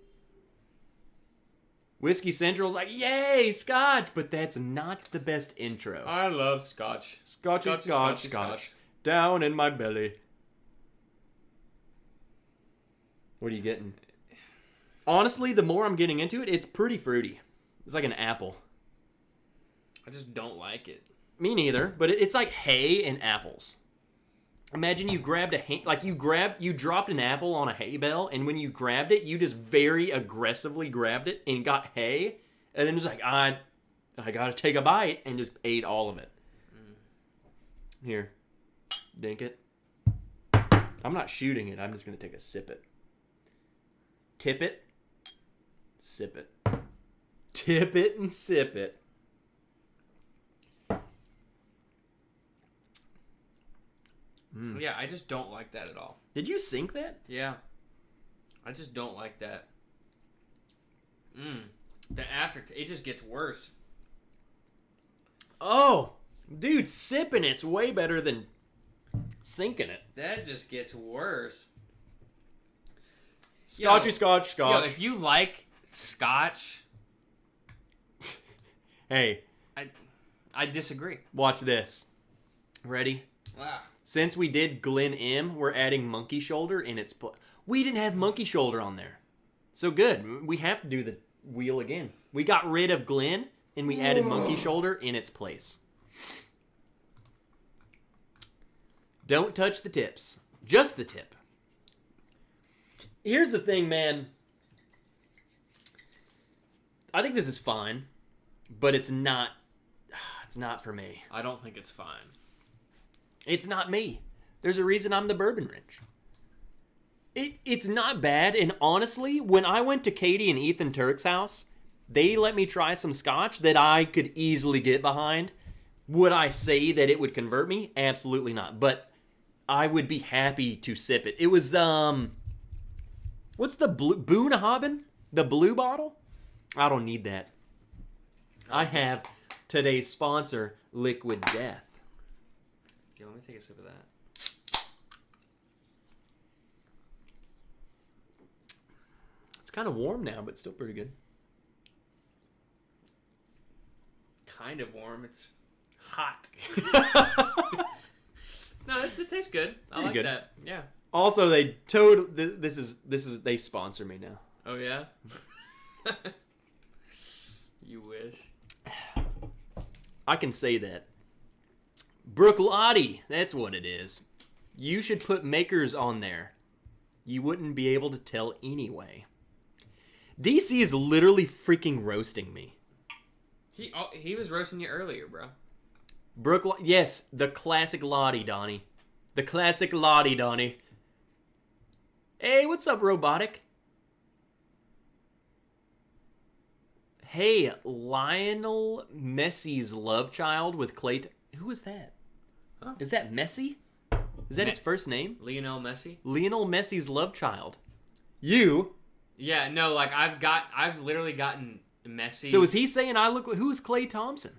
Whiskey Central's like, yay, scotch, but that's not the best intro. I love scotch. Scotch. Down in my belly. What are you getting? Honestly, the more I'm getting into it, it's pretty fruity. It's like an apple. I just don't like it. Me neither, but it's like hay and apples. Imagine you grabbed you dropped an apple on a hay bale, and when you grabbed it, you just very aggressively grabbed it and got hay, and then it was like, I gotta take a bite, and just ate all of it. Here, dink it. I'm not shooting it, I'm just gonna take a sip it. Tip it, sip it. Tip it and sip it. Yeah, I just don't like that at all. Did you sink that? Yeah. I just don't like that. It just gets worse. Oh, dude, sipping it's way better than sinking it. That just gets worse. Scotch. Yo, if you like scotch, hey, I disagree. watch this. Ready? Wow. Since we did Glen M, we're adding Monkey Shoulder in its place. We didn't have Monkey Shoulder on there. So good. We have to do the wheel again. We got rid of Glen, and we added Monkey Shoulder in its place. Don't touch the tips. Just the tip. Here's the thing, man. I think this is fine, but it's not for me. I don't think it's fine. It's not me. There's a reason I'm the Bourbon Wrench. It's not bad, and honestly, when I went to Katie and Ethan Turk's house, they let me try some scotch that I could easily get behind. Would I say that it would convert me? Absolutely not. But I would be happy to sip it. It was, what's the blue, Boonahaben? The blue bottle? I don't need that. I have today's sponsor, Liquid Death. Yeah, let me take a sip of that. It's kind of warm now, but still pretty good. Kind of warm. It's hot. No, it tastes good. I Pretty like good. that. Yeah. Also, they they sponsor me now. Oh yeah. You wish. I can say that. Brook Lottie, that's what it is. You should put makers on there. You wouldn't be able to tell anyway. DC is literally freaking roasting me. He was roasting you earlier, bro. Yes, the classic Lottie, Donnie. The classic Lottie, Donnie. Hey, what's up, Robotic? Hey, Lionel Messi's love child with Clay... Who is that? Huh? Is that Messi? Is that his first name? Lionel Messi? Lionel Messi's love child. You? Yeah, no, like I've literally gotten Messi. So is he saying I look like... Who's Klay Thompson?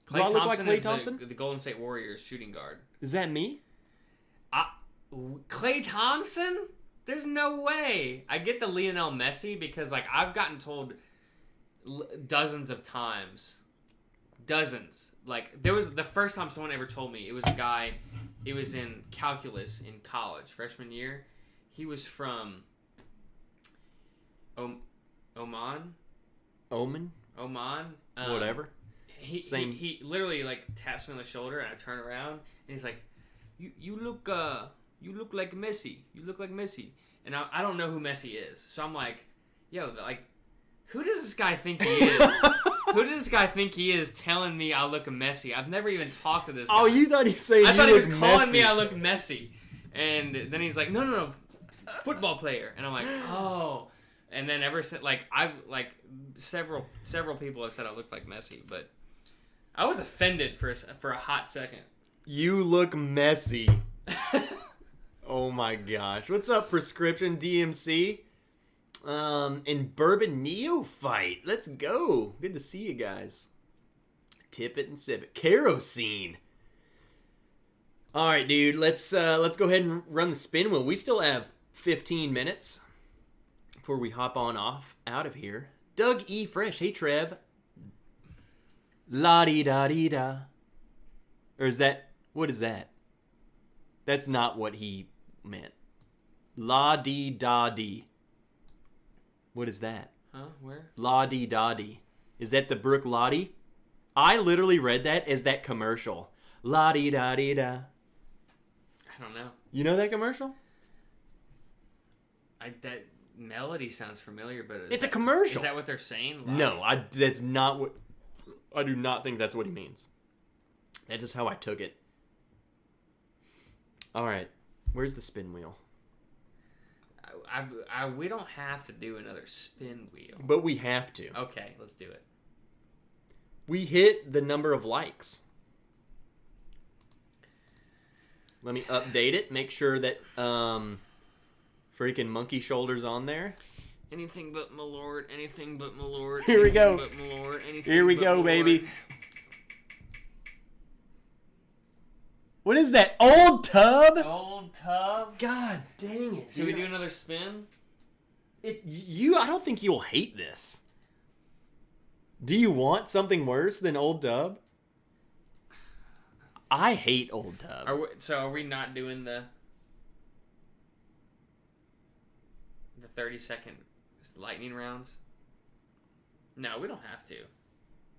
Klay Do I look like Thompson Klay is Thompson? the Golden State Warriors shooting guard. Is that me? Klay Thompson? There's no way. I get the Lionel Messi because like I've gotten told dozens of times. Dozens. Like there was the first time someone ever told me, it was a guy, it was in calculus in college, freshman year. He was from Oman. Omen? Oman. Whatever. He literally like taps me on the shoulder, and I turn around, and he's like, "You look like Messi. You look like Messi." And I don't know who Messi is, so I'm like, "Yo, like, who does this guy think he is? Who does this guy think he is telling me I look Messi? I've never even talked to this guy." Oh, you thought he was saying I thought he was look calling messy. me I look Messi, and then he's like, "No, football player," and I'm like, "Oh." And then ever since, like, I've like several people have said I look like Messi, but I was offended for a hot second. You look messy. Oh my gosh. What's up, Prescription DMC? And Bourbon Neophyte. Let's go. Good to see you guys. Tip it and sip it. Kerosene. All right, dude. Let's go ahead and run the spin wheel. We still have 15 minutes before we hop on off out of here. Doug E. Fresh. Hey, Trev. La-di-da-di-da. Or is that... What is that? That's not what he meant. La-di-da-di. What is that? Huh? Where? La-di-da-di. Is that the Brook Lottie? I literally read that as that commercial. La-di-da-di-da. I don't know. You know that commercial? That melody sounds familiar, but It's a commercial. Is that what they're saying? No, that's not what... I do not think that's what he means. That's just how I took it. All right. Where's the spin wheel? We don't have to do another spin wheel. But we have to. Okay, let's do it. We hit the number of likes. Let me update it. Make sure that freaking monkey shoulders on there. Anything but my lord. Anything but my lord. Here we go. But my lord. Anything Here we but go, my baby. Lord. What is that? Old tub? Old tub. God dang it. Should we do another spin? I don't think you'll hate this. Do you want something worse than Old Tub? I hate Old Tub. Are we not doing the 30-second lightning rounds? No, we don't have to.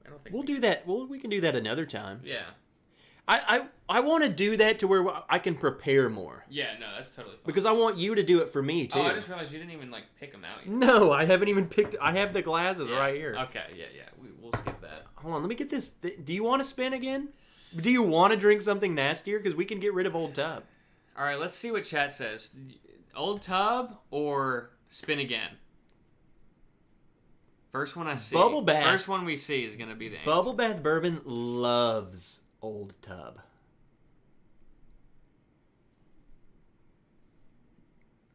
I don't think We'll do that. We can do that another time. Yeah. I want to do that to where I can prepare more. Yeah, no, that's totally fine. Because I want you to do it for me, too. Oh, I just realized you didn't even, like, pick them out yet. No, I haven't even picked... I have the glasses right here. Okay, yeah. We'll skip that. Hold on, let me get this... Do you want to spin again? Do you want to drink something nastier? Because we can get rid of Old Tub. All right, let's see what chat says. Old Tub or spin again? First one I see. Bubble Bath. First one we see is going to be the answer. Bubble Bath Bourbon loves Old Tub.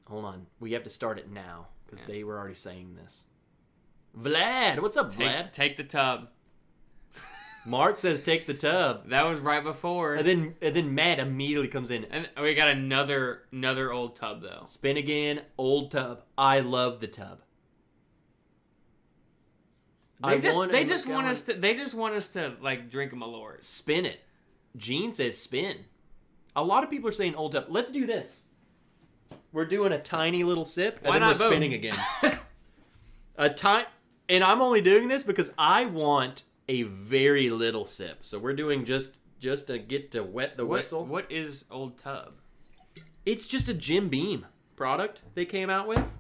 Hold on. We have to start it now because they were already saying this. Vlad, what's up, Vlad? Take the tub. Mark says take the tub. That was right before. And then Matt immediately comes in. And we got another Old Tub though. Spin again, Old Tub. I love the tub. They just want us to like drink them a Malort. Spin it. Gene says spin. A lot of people are saying Old Tub. Let's do this. We're doing a tiny little sip, and then we're spinning again. And I'm only doing this because I want a very little sip. So we're doing just to get to wet the whistle. What is Old Tub? It's just a Jim Beam product they came out with.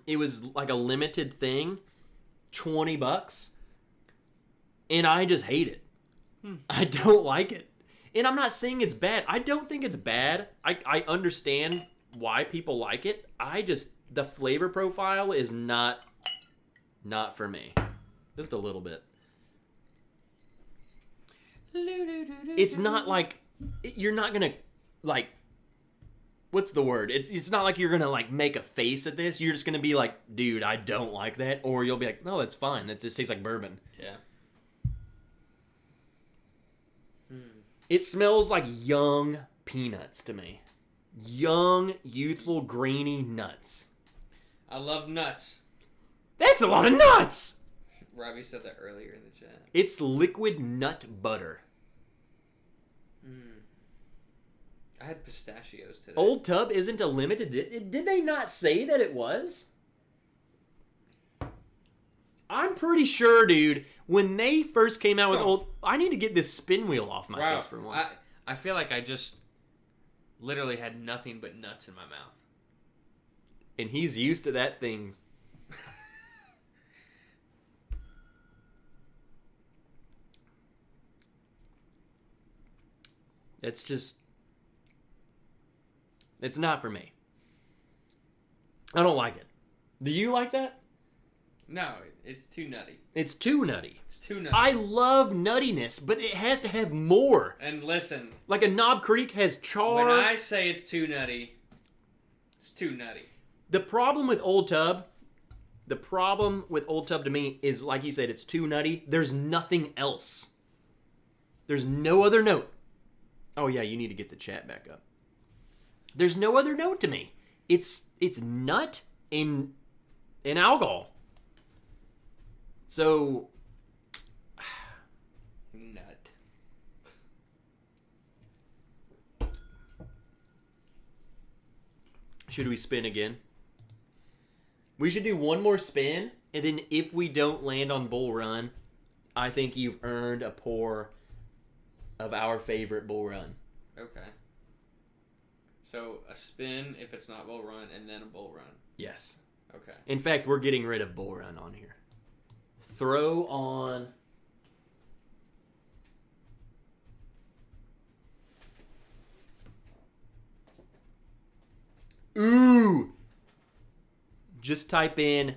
It was like a limited thing, $20, and I just hate it. I don't like it. And I'm not saying it's bad. I don't think it's bad. I understand why people like it. The flavor profile is not for me. Just a little bit. It's not like, you're not going to, like, what's the word? It's not like you're going to, like, make a face at this. You're just going to be like, dude, I don't like that. Or you'll be like, no, that's fine. That just tastes like bourbon. Yeah. It smells like young peanuts to me. Young, youthful, grainy nuts. I love nuts. That's a lot of nuts! Robbie said that earlier in the chat. It's liquid nut butter. I had pistachios today. Old Tub isn't a limited... Did they not say that it was? I'm pretty sure, dude, when they first came out with old... I need to get this spin wheel off my face for one. I feel like I just literally had nothing but nuts in my mouth. And he's used to that thing. That's just... It's not for me. I don't like it. Do you like that? No, it's too nutty. It's too nutty. It's too nutty. I love nuttiness, but it has to have more. And listen. Like a Knob Creek has char. When I say it's too nutty, it's too nutty. The problem with Old Tub to me is, like you said, it's too nutty. There's nothing else. There's no other note. Oh yeah, you need to get the chat back up. There's no other note to me. It's nut and alcohol. So nut. Should we spin again? We should do one more spin, and then if we don't land on Bull Run, I think you've earned a pour of our favorite Bull Run. Okay. So a spin if it's not Bull Run, and then a Bull Run. Yes. Okay. In fact, we're getting rid of Bull Run on here. Throw on... Ooh! Just type in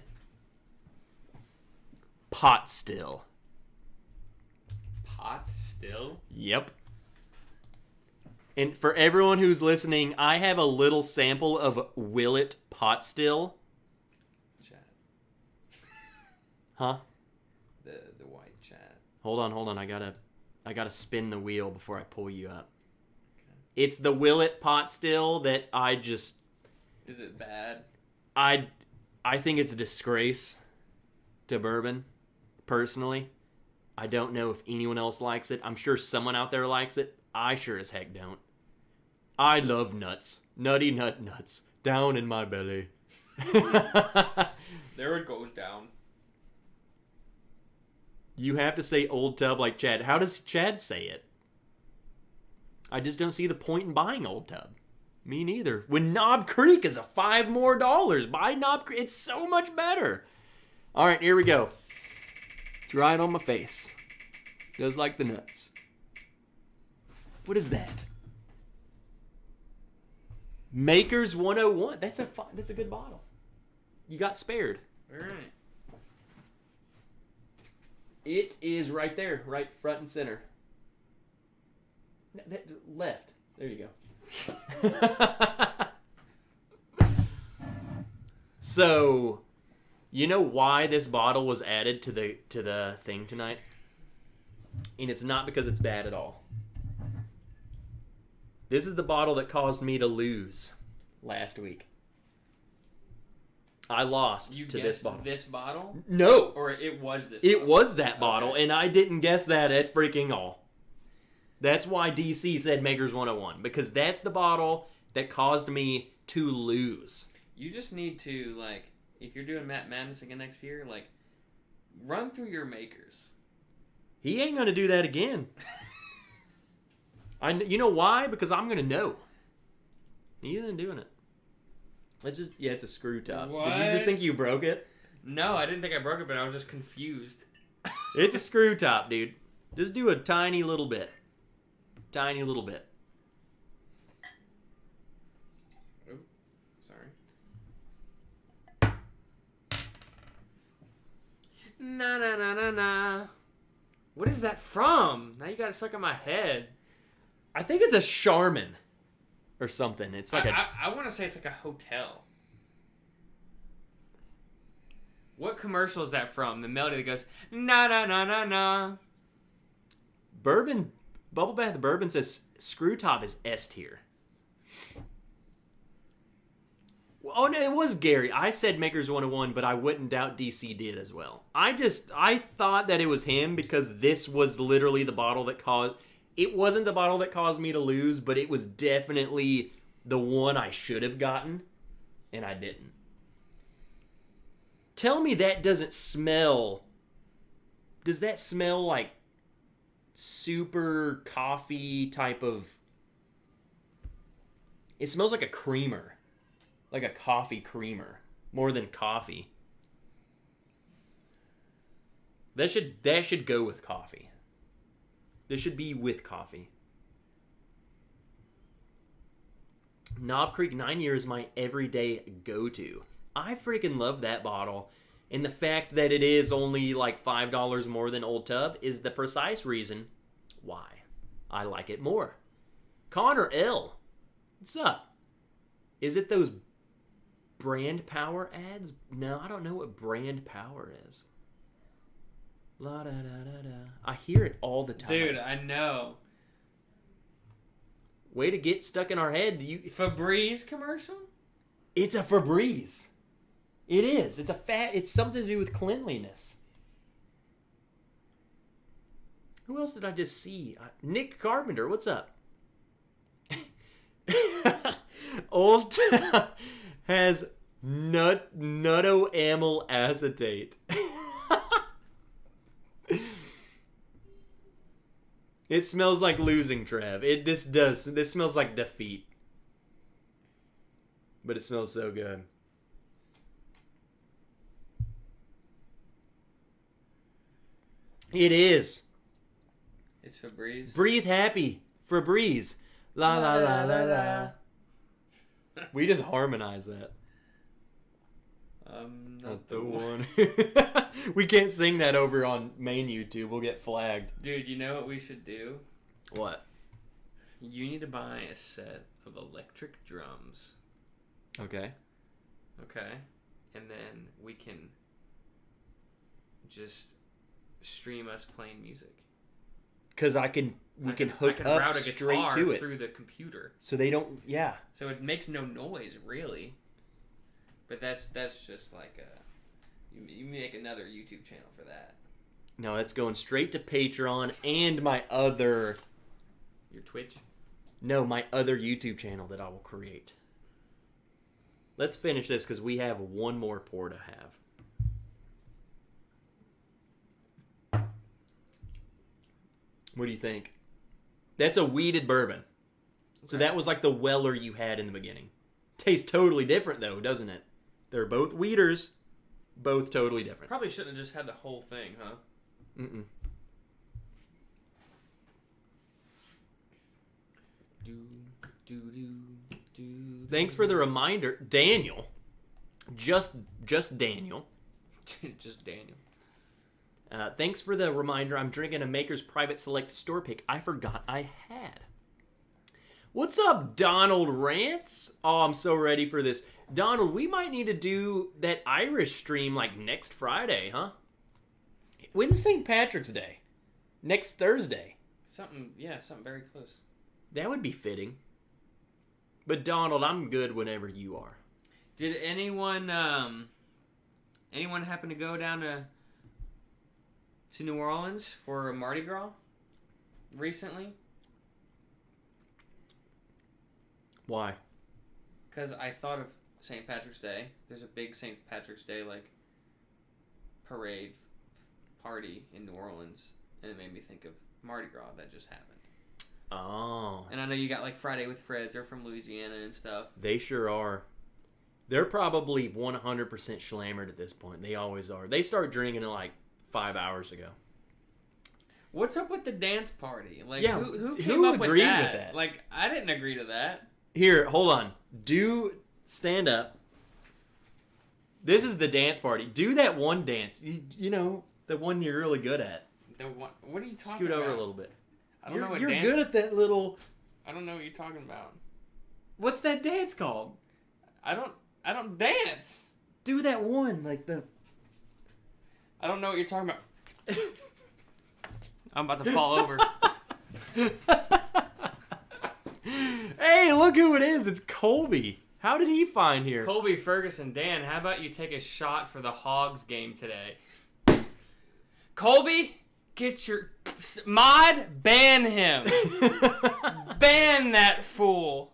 pot still. Pot still? Yep. And for everyone who's listening, I have a little sample of Willet pot still. Chat. Huh? The white chat. Hold on. I gotta spin the wheel before I pull you up. Okay. It's the Willet pot still that I just... Is it bad? I think it's a disgrace to bourbon, personally. I don't know if anyone else likes it. I'm sure someone out there likes it. I sure as heck don't. I love nuts. Nutty nuts. Down in my belly. There it goes down. You have to say Old Tub like Chad. How does Chad say it? I just don't see the point in buying Old Tub. Me neither. When Knob Creek is a $5 more, buy Knob Creek. It's so much better. All right, here we go. It's right on my face. Just like the nuts. What is that? Maker's 101. That's a good bottle. You got spared. All right. It is right there, right front and center. Left. There you go. So, you know why this bottle was added to the thing tonight? And it's not because it's bad at all. This is the bottle that caused me to lose last week. I lost to this bottle. This bottle? No. Or it was this It bottle? was that bottle, and I didn't guess that at freaking all. That's why DC said Maker's 101, because that's the bottle that caused me to lose. You just need to, like, if you're doing Matt Madness again next year, like, run through your makers. He ain't going to do that again. You know why? Because I'm going to know. He isn't doing it. It's a screw top. What? Did you just think you broke it? No, I didn't think I broke it, but I was just confused. It's a screw top, dude. Just do a tiny little bit. Tiny little bit. Oh, sorry. Na. What is that from? Now you got it stuck in my head. I think it's a Charmin or something. It's like I want to say it's like a hotel. What commercial is that from? The melody that goes na. Bourbon. Bubble Bath Bourbon says screw top is S tier. Oh no, it was Gary. I said Maker's 101, but I wouldn't doubt DC did as well. I thought that it was him because this was literally the bottle that caused... It wasn't the bottle that caused me to lose, but it was definitely the one I should have gotten, and I didn't. Tell me that doesn't smell does that smell like super coffee type of... It smells like a creamer. Like a coffee creamer. More than coffee. That should go with coffee. This should be with coffee. Knob Creek 9 Year is my everyday go-to. I freaking love that bottle. And the fact that it is only like $5 more than Old Tub is the precise reason why I like it more. Connor L. What's up? Is it those brand power ads? No, I don't know what brand power is. La da da da da. I hear it all the time. Dude, I know. Way to get stuck in our head. Febreze commercial? It's a Febreze. It is. It's something to do with cleanliness. Who else did I just see? Nick Carpenter, what's up? Old Town has nuttoamyl acetate. It smells like losing, Trev. This smells like defeat. But it smells so good. It is. It's Febreze. Breathe happy. Febreze. La la la la la. We just harmonize that. Not The one. We can't sing that over on main YouTube. We'll get flagged. Dude, you know what we should do? What? You need to buy a set of electric drums. Okay. Okay? And then we can just stream us playing music. Because we can hook up route a straight guitar to it. through the computer. So they don't, yeah. So it makes no noise, really. But that's just like you make another YouTube channel for that. No, that's going straight to Patreon and my other... Your Twitch? No, my other YouTube channel that I will create. Let's finish this because we have one more pour to have. What do you think? That's a weeded bourbon. Okay. So that was like the Weller you had in the beginning. Tastes totally different though, doesn't it? They're both weeders, both totally different. Probably shouldn't have just had the whole thing, huh? Mm-mm. Thanks for the reminder, Daniel. Just Daniel. Just Daniel. Thanks for the reminder. I'm drinking a Maker's Private Select store pick I forgot I had. What's up, Donald Rants? Oh, I'm so ready for this. Donald, we might need to do that Irish stream like next Friday, huh? When's St. Patrick's Day? Next Thursday. Something very close. That would be fitting. But Donald, I'm good whenever you are. Did anyone happen to go down to New Orleans for Mardi Gras recently? Why? Because I thought of St. Patrick's Day. There's a big St. Patrick's Day like parade party in New Orleans, and it made me think of Mardi Gras that just happened. Oh. And I know you got like Friday with Freds. They're from Louisiana and stuff. They sure are. They're probably 100% schlammered at this point. They always are. They start drinking it like 5 hours ago. What's up with the dance party? Like, yeah, who came up agreed with that? with that? Like, I didn't agree to that. Here, hold on. Do stand up. This is the dance party. Do that one dance. You know, the one you're really good at. The one, what are you talking Scoot about? over a little bit. I don't know what you're dance. You're good at that little... I don't know what you're talking about. What's that dance called? I don't dance. Do that one, like the... I don't know what you're talking about. I'm about to fall over. Hey, look who it is. It's Colby. How did he find here? Colby Ferguson. Dan, how about you take a shot for the Hogs game today? Colby, get your... Mod, ban him. Ban that fool.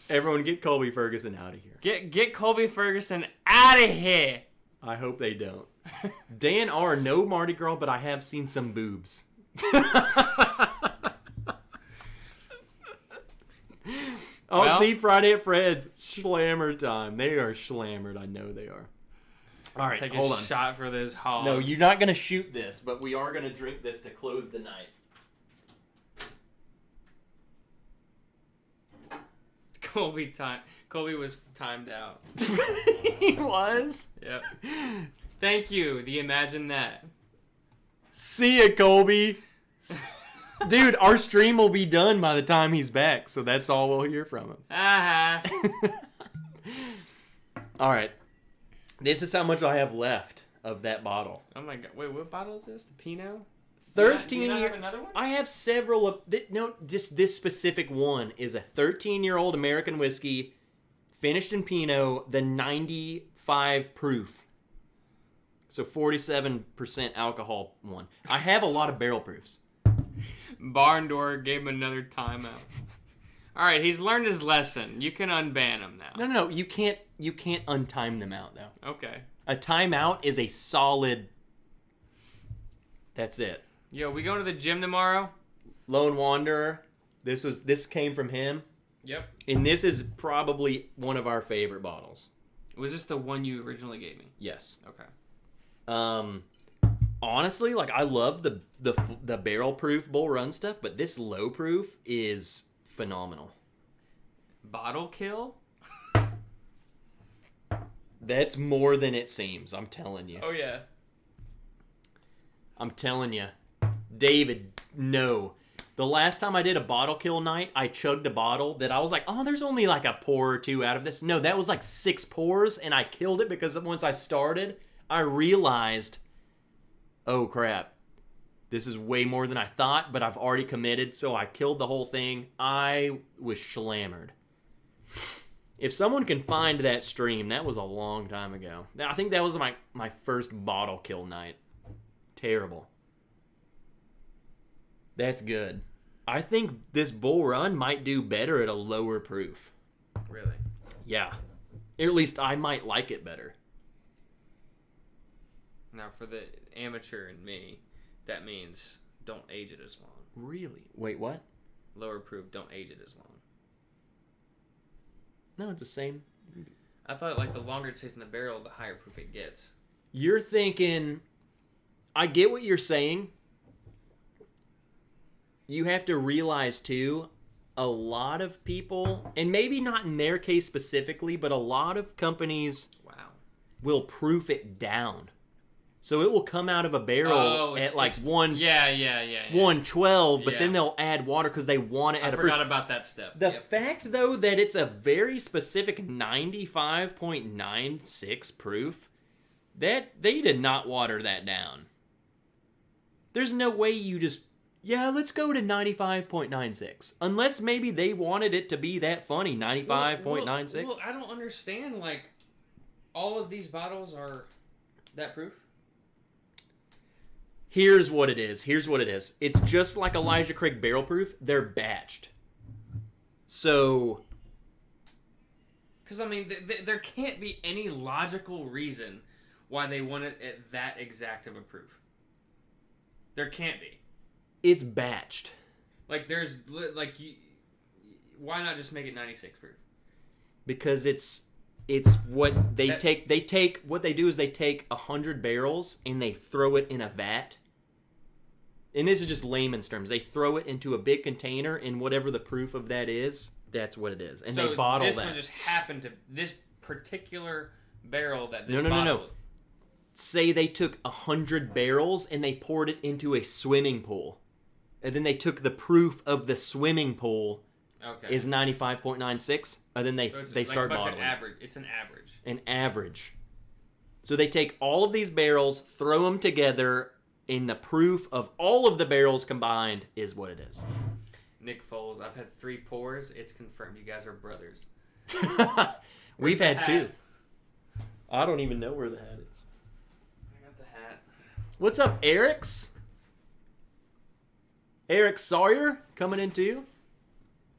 Everyone get Colby Ferguson out of here. Get Colby Ferguson out of here. I hope they don't. Dan R. No Mardi Gras, but I have seen some boobs. I'll see Friday at Fred's. Schlammer time. They are schlammered. I know they are. All right, hold on. Shot for those hogs. No, you're not going to shoot this, but we are going to drink this to close the night. Colby was timed out. He was? Yep. Thank you. Imagine that. See ya, Colby. Dude, our stream will be done by the time he's back, so that's all we'll hear from him. All right. This is how much I have left of that bottle. Oh my god. Wait, what bottle is this? The Pinot? 13 Do you not have another one? I have several of just this specific one is a 13-year-old American whiskey finished in Pinot, the 95 proof. So 47% alcohol one. I have a lot of barrel proofs. Barn door gave him another timeout. All right, he's learned his lesson. You can unban him now. No, you can't untime them out though. Okay. A timeout is a solid. That's it. Yo, we going to the gym tomorrow? Lone Wanderer. This came from him. Yep. And this is probably one of our favorite bottles. Was this the one you originally gave me? Yes. Okay. Honestly, like I love the barrel proof Bull Run stuff, but this low proof is phenomenal. Bottle kill? That's more than it seems, I'm telling you. Oh yeah. I'm telling you. David, no. The last time I did a bottle kill night, I chugged a bottle that I was like, oh, there's only like a pour or two out of this. No, that was like 6 pours, and I killed it because once I started, I realized, oh crap, this is way more than I thought, but I've already committed, so I killed the whole thing. I was schlammered. If someone can find that stream, that was a long time ago. I think that was my first bottle kill night. Terrible. That's good. I think this Bull Run might do better at a lower proof. Really? Yeah. Or at least I might like it better. Now, for the amateur and me, that means don't age it as long. Really? Wait, what? Lower proof, don't age it as long. No, it's the same. I thought like the longer it stays in the barrel, the higher proof it gets. You're thinking, I get what you're saying. You have to realize, too, a lot of people, and maybe not in their case specifically, but a lot of companies will proof it down. So it will come out of a barrel at like 112, but then they'll add water because they want it at I forgot about that step. The fact, though, that it's a very specific 95.96 proof, that they did not water that down. There's no way you just, let's go to 95.96. Unless maybe they wanted it to be that funny, 95.96. Well, I don't understand, like, all of these bottles are that proof? Here's what it is. It's just like Elijah Craig barrel proof. They're batched. So... Because, I mean, there can't be any logical reason why they want it at that exact of a proof. There can't be. It's batched. Like, why not just make it 96 proof? Because it's what they take. What they do is they take 100 barrels and they throw it in a vat. And this is just layman's terms. They throw it into a big container, and whatever the proof of that is, that's what it is. And they bottle that. So this one just happened to this particular barrel that this No. Say they took 100 barrels and they poured it into a swimming pool. And then they took the proof of the swimming pool is 95.96. And then they start bottling. It's an average. An average. So they take all of these barrels, throw them together, and the proof of all of the barrels combined is what it is. Nick Foles, I've had 3 pours. It's confirmed. You guys are brothers. We've had 2. I don't even know where the hat is. I got the hat. What's up, Eric's? Eric Sawyer coming in too.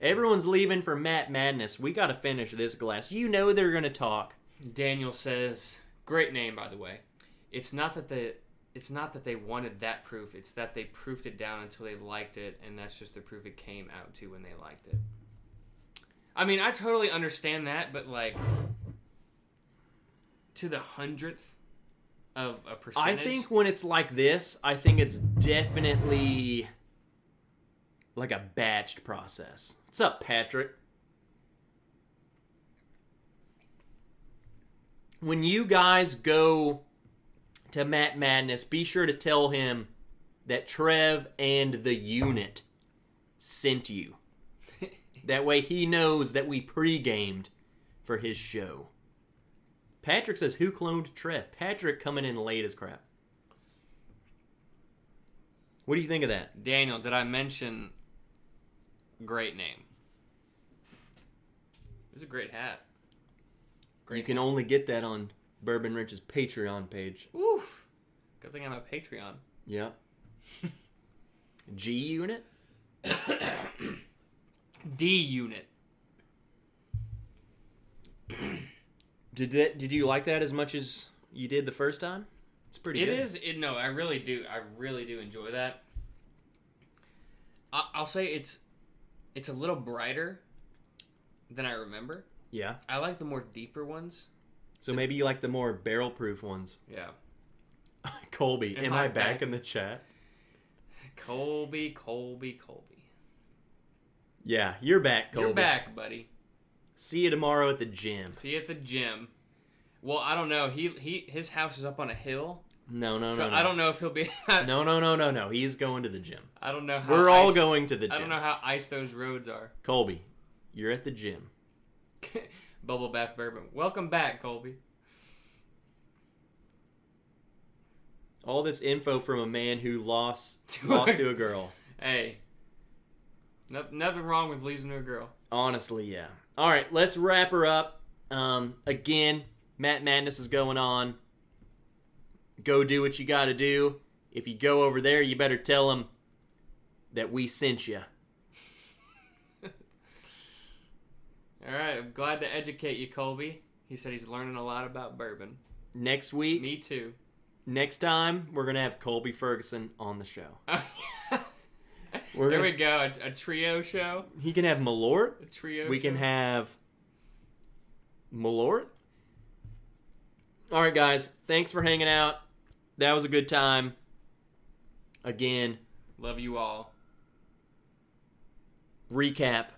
Everyone's leaving for Matt Madness. We got to finish this glass. You know they're going to talk. Daniel says, Great name, by the way. It's not that they wanted that proof. It's that they proofed it down until they liked it, and that's just the proof it came out to when they liked it. I mean, I totally understand that, but like to the 100th of a percentage. I think when it's like this, I think it's definitely like a batched process. What's up, Patrick? When you guys go to Matt Madness, be sure to tell him that Trev and the unit sent you. That way he knows that we pre-gamed for his show. Patrick says, who cloned Trev? Patrick coming in late as crap. What do you think of that? Daniel, did I mention great name? It's a great hat. You can only get that on Bourbon Rich's Patreon page. Oof. Good thing I'm a Patreon. Yep. G Unit? D Unit. Did you like that as much as you did the first time? It's pretty good. No, I really do. I really do enjoy that. I'll say it's a little brighter than I remember. Yeah. I like the more deeper ones. So maybe you like the more barrel-proof ones. Yeah. Colby, am I back in the chat? Colby. Yeah, you're back, Colby. You're back, buddy. See you tomorrow at the gym. See you at the gym. Well, I don't know. His house is up on a hill. No. I don't know if he'll be... No. He's going to the gym. I don't know how... We're all going to the gym. I don't know how ice those roads are. Colby, you're at the gym. Bubble bath bourbon. Welcome back, Colby. All this info from a man who lost to a girl. Hey. Nothing wrong with losing to a girl. Honestly, yeah. All right, let's wrap her up. Again, Matt Madness is going on. Go do what you got to do. If you go over there, you better tell him that we sent you. All right, I'm glad to educate you, Colby. He said he's learning a lot about bourbon. Next week. Me too. Next time, we're going to have Colby Ferguson on the show. There we go, a trio show. He can have Malort. A trio We show. can have Malort. All right, guys. Thanks for hanging out. That was a good time. Again. Love you all. Recap.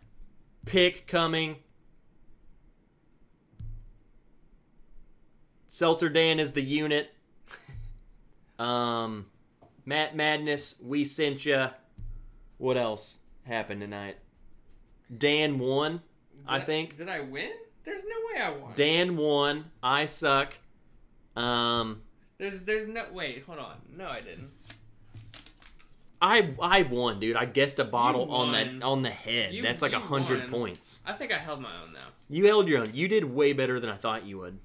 Pick coming. Seltzer Dan is the unit. Matt Madness, we sent ya. What else happened tonight? Dan won, I think. Did I win? There's no way I won. Dan won. I suck. There's no... Wait, hold on. No, I didn't. I won, dude. I guessed a bottle on the head. That's like 100 points. I think I held my own, though. You held your own. You did way better than I thought you would.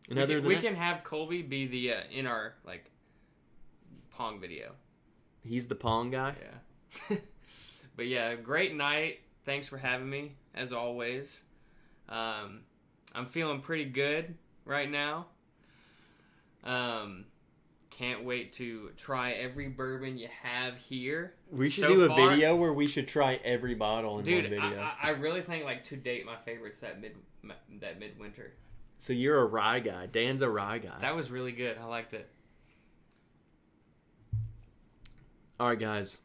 We can have Colby be the in our like Pong video. He's the Pong guy? Yeah. But yeah, great night. Thanks for having me, as always. I'm feeling pretty good right now. Can't wait to try every bourbon you have here. We should do a video where we should try every bottle in one video. Dude, I really think, like, to date, my favorite's that midwinter. So you're a rye guy. Dan's a rye guy. That was really good. I liked it. All right, guys.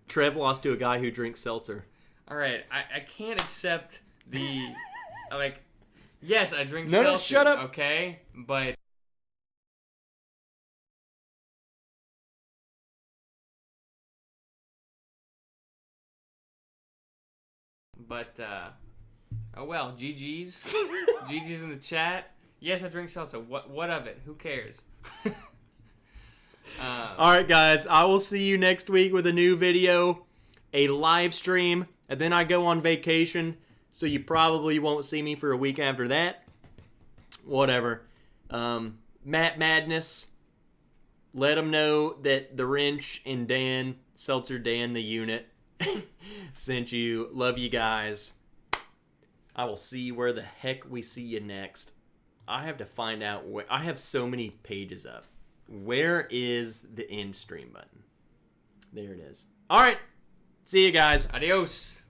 Trev lost to a guy who drinks seltzer. All right. I can't accept the... like, yes, I drink seltzer. No, shut up. Okay? But... oh well, GG's. GG's in the chat. Yes, I drink seltzer. What of it? Who cares? All right, guys. I will see you next week with a new video, a live stream, and then I go on vacation, so you probably won't see me for a week after that. Whatever. Matt Madness, let them know that the Wrench and Dan, Seltzer Dan, the unit, sent you. Love you guys. I will see where the heck we see you next. I have to find out where. I have so many pages up. Where is the end stream button? There it is. All right. See you guys. Adios.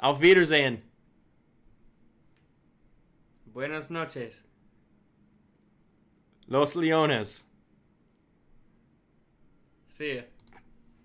Auf Wiedersehen. Buenas noches. Los Leones. See ya.